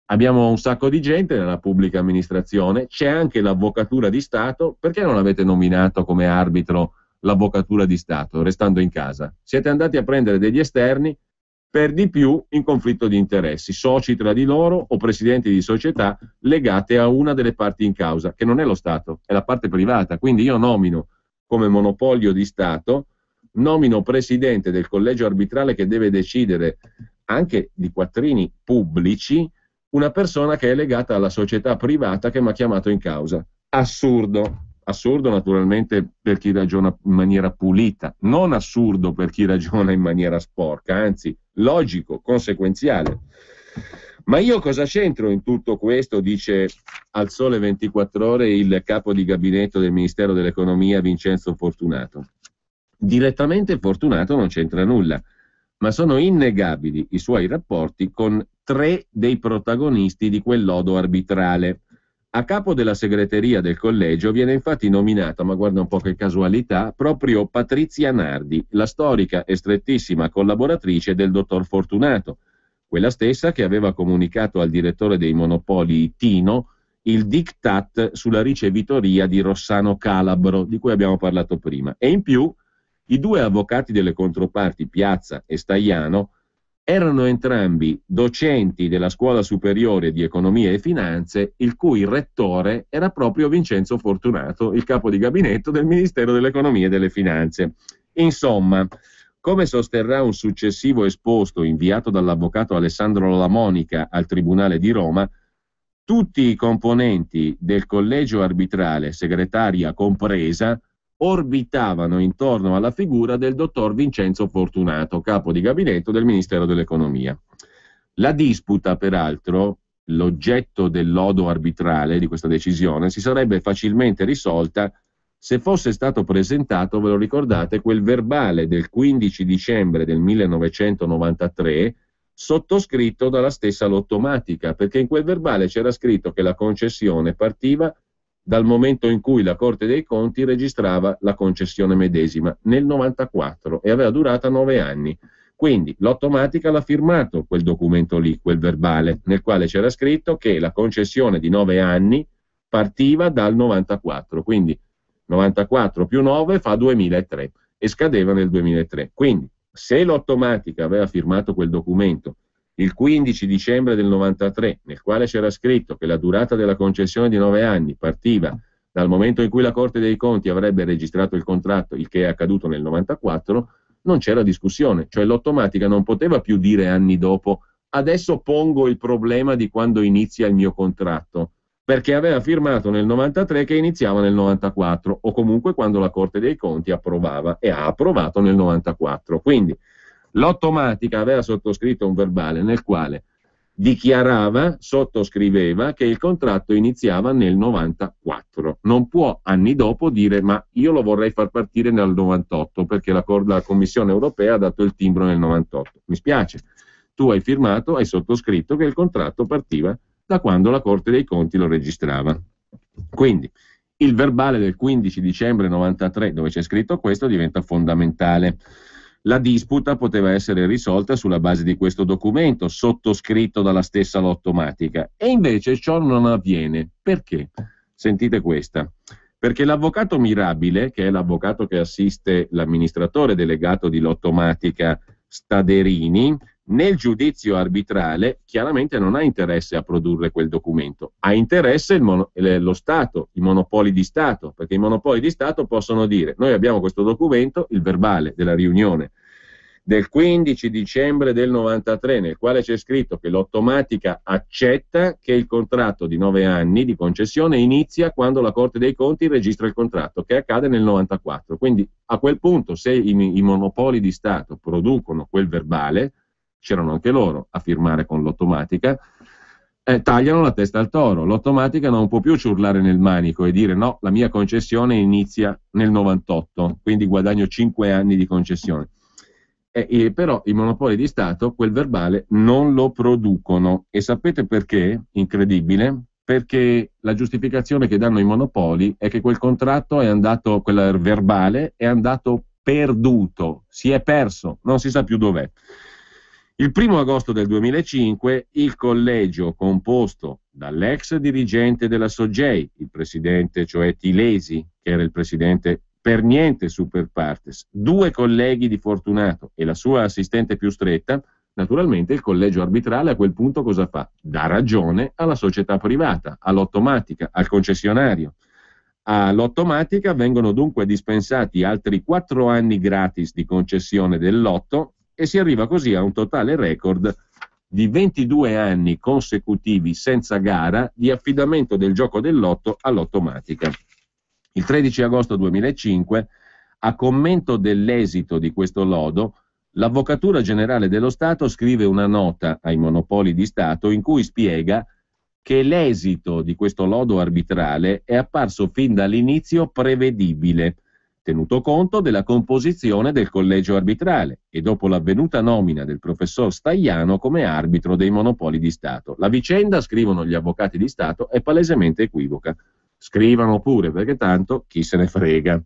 Abbiamo un sacco di gente nella pubblica amministrazione, c'è anche l'Avvocatura di Stato, perché non avete nominato come arbitro l'Avvocatura di Stato, restando in casa? Siete andati a prendere degli esterni, per di più in conflitto di interessi, soci tra di loro o presidenti di società legate a una delle parti in causa, che non è lo Stato, è la parte privata. Quindi io nomino come monopolio di Stato, nomino presidente del collegio arbitrale che deve decidere anche di quattrini pubblici una persona che è legata alla società privata che mi ha chiamato in causa. Assurdo. Assurdo naturalmente per chi ragiona in maniera pulita, non assurdo per chi ragiona in maniera sporca, anzi logico, conseguenziale. Ma io cosa c'entro in tutto questo? Dice al Sole 24 Ore il capo di gabinetto del Ministero dell'Economia Vincenzo Fortunato. Direttamente Fortunato non c'entra nulla, ma sono innegabili i suoi rapporti con 3 dei protagonisti di quel lodo arbitrale. A capo della segreteria del collegio viene infatti nominata, ma guarda un po' che casualità, proprio Patrizia Nardi, la storica e strettissima collaboratrice del dottor Fortunato, quella stessa che aveva comunicato al direttore dei monopoli Tino il diktat sulla ricevitoria di Rossano Calabro, di cui abbiamo parlato prima. E in più i 2 avvocati delle controparti, Piazza e Staiano, erano entrambi docenti della Scuola Superiore di Economia e Finanze, il cui rettore era proprio Vincenzo Fortunato, il capo di gabinetto del Ministero dell'Economia e delle Finanze. Insomma, come sosterrà un successivo esposto inviato dall'avvocato Alessandro Lamonica al Tribunale di Roma, tutti i componenti del collegio arbitrale, segretaria compresa, orbitavano intorno alla figura del dottor Vincenzo Fortunato, capo di gabinetto del Ministero dell'Economia. La disputa, peraltro, l'oggetto del lodo arbitrale di questa decisione, si sarebbe facilmente risolta se fosse stato presentato, ve lo ricordate, quel verbale del 15 dicembre del 1993 sottoscritto dalla stessa Lottomatica, perché in quel verbale c'era scritto che la concessione partiva dal momento in cui la Corte dei Conti registrava la concessione medesima nel 94 e aveva durata 9 anni. Quindi Lottomatica l'ha firmato quel documento lì, quel verbale, nel quale c'era scritto che la concessione di 9 anni partiva dal 94, quindi 94 più 9 fa 2003 e scadeva nel 2003. Quindi se Lottomatica aveva firmato quel documento il 15 dicembre del 93, nel quale c'era scritto che la durata della concessione di 9 anni partiva dal momento in cui la Corte dei Conti avrebbe registrato il contratto, il che è accaduto nel 94, non c'era discussione. Cioè Lottomatica non poteva più dire anni dopo: adesso pongo il problema di quando inizia il mio contratto, perché aveva firmato nel 93 che iniziava nel 94, o comunque quando la Corte dei Conti approvava, e ha approvato nel 94. Quindi Lottomatica aveva sottoscritto un verbale nel quale dichiarava, sottoscriveva che il contratto iniziava nel 94. Non può anni dopo dire: ma io lo vorrei far partire nel 98 perché la Commissione europea ha dato il timbro nel 98. Mi spiace, tu hai firmato, hai sottoscritto che il contratto partiva da quando la Corte dei Conti lo registrava. Quindi il verbale del 15 dicembre 93, dove c'è scritto questo, diventa fondamentale. La disputa poteva essere risolta sulla base di questo documento, sottoscritto dalla stessa Lottomatica, e invece ciò non avviene. Perché? Sentite questa. Perché l'avvocato Mirabile, che è l'avvocato che assiste l'amministratore delegato di Lottomatica Staderini, nel giudizio arbitrale chiaramente non ha interesse a produrre quel documento, ha interesse lo Stato, i monopoli di Stato, perché i monopoli di Stato possono dire: noi abbiamo questo documento, il verbale della riunione del 15 dicembre del 93, nel quale c'è scritto che l'Ottomatica accetta che il contratto di 9 anni di concessione inizia quando la Corte dei Conti registra il contratto, che accade nel 94. Quindi a quel punto, se i monopoli di Stato producono quel verbale, c'erano anche loro a firmare con l'Ottomatica, tagliano la testa al toro. L'Ottomatica non può più ciurlare nel manico e dire: no, la mia concessione inizia nel 98, quindi guadagno 5 anni di concessione. Però i monopoli di Stato quel verbale non lo producono, e sapete perché? Incredibile, perché la giustificazione che danno i monopoli è che quel contratto è andato, quel verbale è andato perduto, si è perso, non si sa più dov'è. Il 1 agosto del 2005 il collegio, composto dall'ex dirigente della Sogei, il presidente cioè Tilesi, che era il presidente per niente super partes, 2 colleghi di Fortunato e la sua assistente più stretta, naturalmente il collegio arbitrale a quel punto cosa fa? Dà ragione alla società privata, all'Ottomatica, al concessionario. All'Ottomatica vengono dunque dispensati altri 4 anni gratis di concessione del lotto e si arriva così a un totale record di 22 anni consecutivi senza gara di affidamento del gioco del lotto all'Ottomatica. Il 13 agosto 2005, a commento dell'esito di questo lodo, l'Avvocatura Generale dello Stato scrive una nota ai monopoli di Stato in cui spiega che l'esito di questo lodo arbitrale è apparso fin dall'inizio prevedibile, tenuto conto della composizione del collegio arbitrale e dopo l'avvenuta nomina del professor Stagliano come arbitro dei monopoli di Stato. La vicenda, scrivono gli avvocati di Stato, è palesemente equivoca. Scrivano pure, perché tanto chi se ne frega.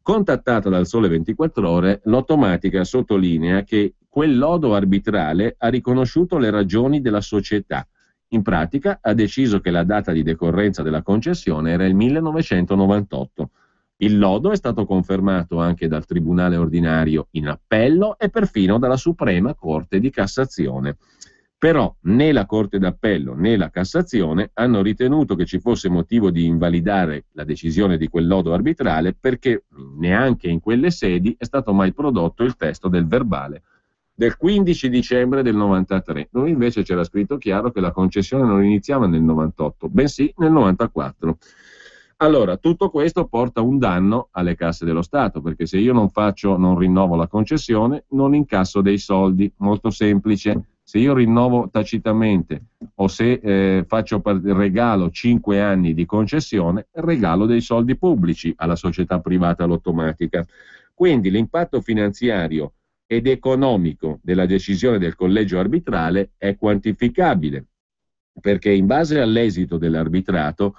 Contattata dal Sole 24 Ore, l'Ottomatica sottolinea che quel lodo arbitrale ha riconosciuto le ragioni della società. In pratica ha deciso che la data di decorrenza della concessione era il 1998. Il lodo è stato confermato anche dal Tribunale ordinario in appello e perfino dalla Suprema Corte di Cassazione. Però né la Corte d'Appello né la Cassazione hanno ritenuto che ci fosse motivo di invalidare la decisione di quel lodo arbitrale, perché neanche in quelle sedi è stato mai prodotto il testo del verbale del 15 dicembre del 93. Noi invece c'era scritto chiaro che la concessione non iniziava nel 98, bensì nel 94. Allora, tutto questo porta un danno alle casse dello Stato, perché se io non rinnovo la concessione, non incasso dei soldi, molto semplice. Se io rinnovo tacitamente o se regalo 5 anni di concessione, regalo dei soldi pubblici alla società privata all'Ottomatica. Quindi l'impatto finanziario ed economico della decisione del collegio arbitrale è quantificabile, perché in base all'esito dell'arbitrato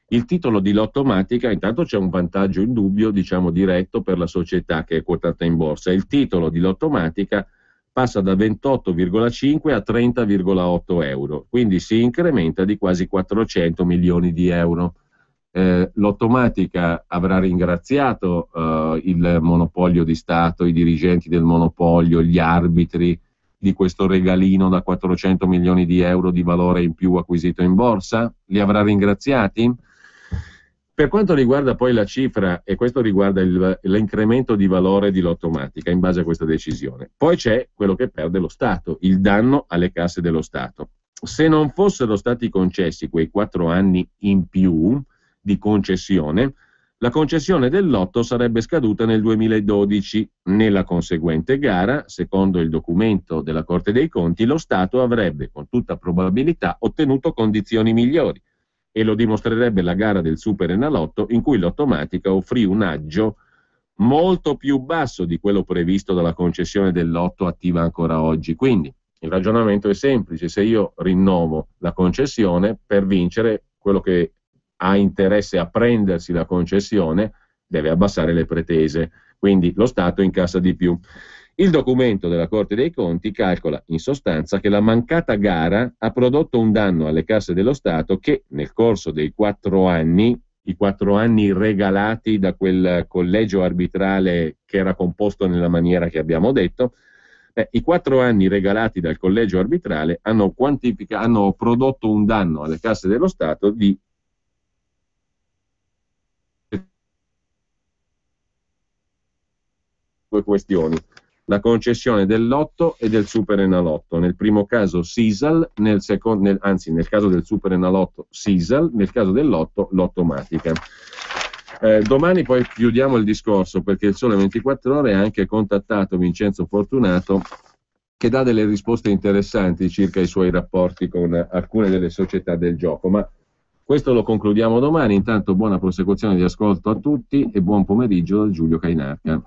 il titolo di Lottomatica, intanto c'è un vantaggio indubbio, diciamo diretto, per la società che è quotata in borsa. Il titolo di Lottomatica passa da 28,5 a 30,8 euro, quindi si incrementa di quasi 400 milioni di euro. L'Ottomatica avrà ringraziato il monopolio di Stato, i dirigenti del monopolio, gli arbitri di questo regalino da 400 milioni di euro di valore in più acquisito in borsa? Li avrà ringraziati? Per quanto riguarda poi la cifra, e questo riguarda l'incremento di valore di Lottomatica in base a questa decisione, poi c'è quello che perde lo Stato, il danno alle casse dello Stato. Se non fossero stati concessi quei 4 anni in più di concessione, la concessione del lotto sarebbe scaduta nel 2012. Nella conseguente gara, secondo il documento della Corte dei Conti, lo Stato avrebbe con tutta probabilità ottenuto condizioni migliori, e lo dimostrerebbe la gara del Super Enalotto, in cui l'Ottomatica offrì un aggio molto più basso di quello previsto dalla concessione del lotto attiva ancora oggi. Quindi il ragionamento è semplice: se io rinnovo la concessione, per vincere, quello che ha interesse a prendersi la concessione deve abbassare le pretese, quindi lo Stato incassa di più. Il documento della Corte dei Conti calcola in sostanza che la mancata gara ha prodotto un danno alle casse dello Stato che nel corso dei 4 anni, i 4 anni regalati da quel collegio arbitrale che era composto nella maniera che abbiamo detto, I 4 anni regalati dal collegio arbitrale hanno prodotto un danno alle casse dello Stato di due questioni: la concessione del lotto e del Superenalotto. Nel primo caso Sisal, nel caso del Superenalotto Sisal, nel caso del lotto Lottomatica. Domani poi chiudiamo il discorso, perché il Sole 24 Ore ha anche contattato Vincenzo Fortunato, che dà delle risposte interessanti circa i suoi rapporti con alcune delle società del gioco, ma questo lo concludiamo domani. Intanto buona prosecuzione di ascolto a tutti e buon pomeriggio da Giulio Cainarca.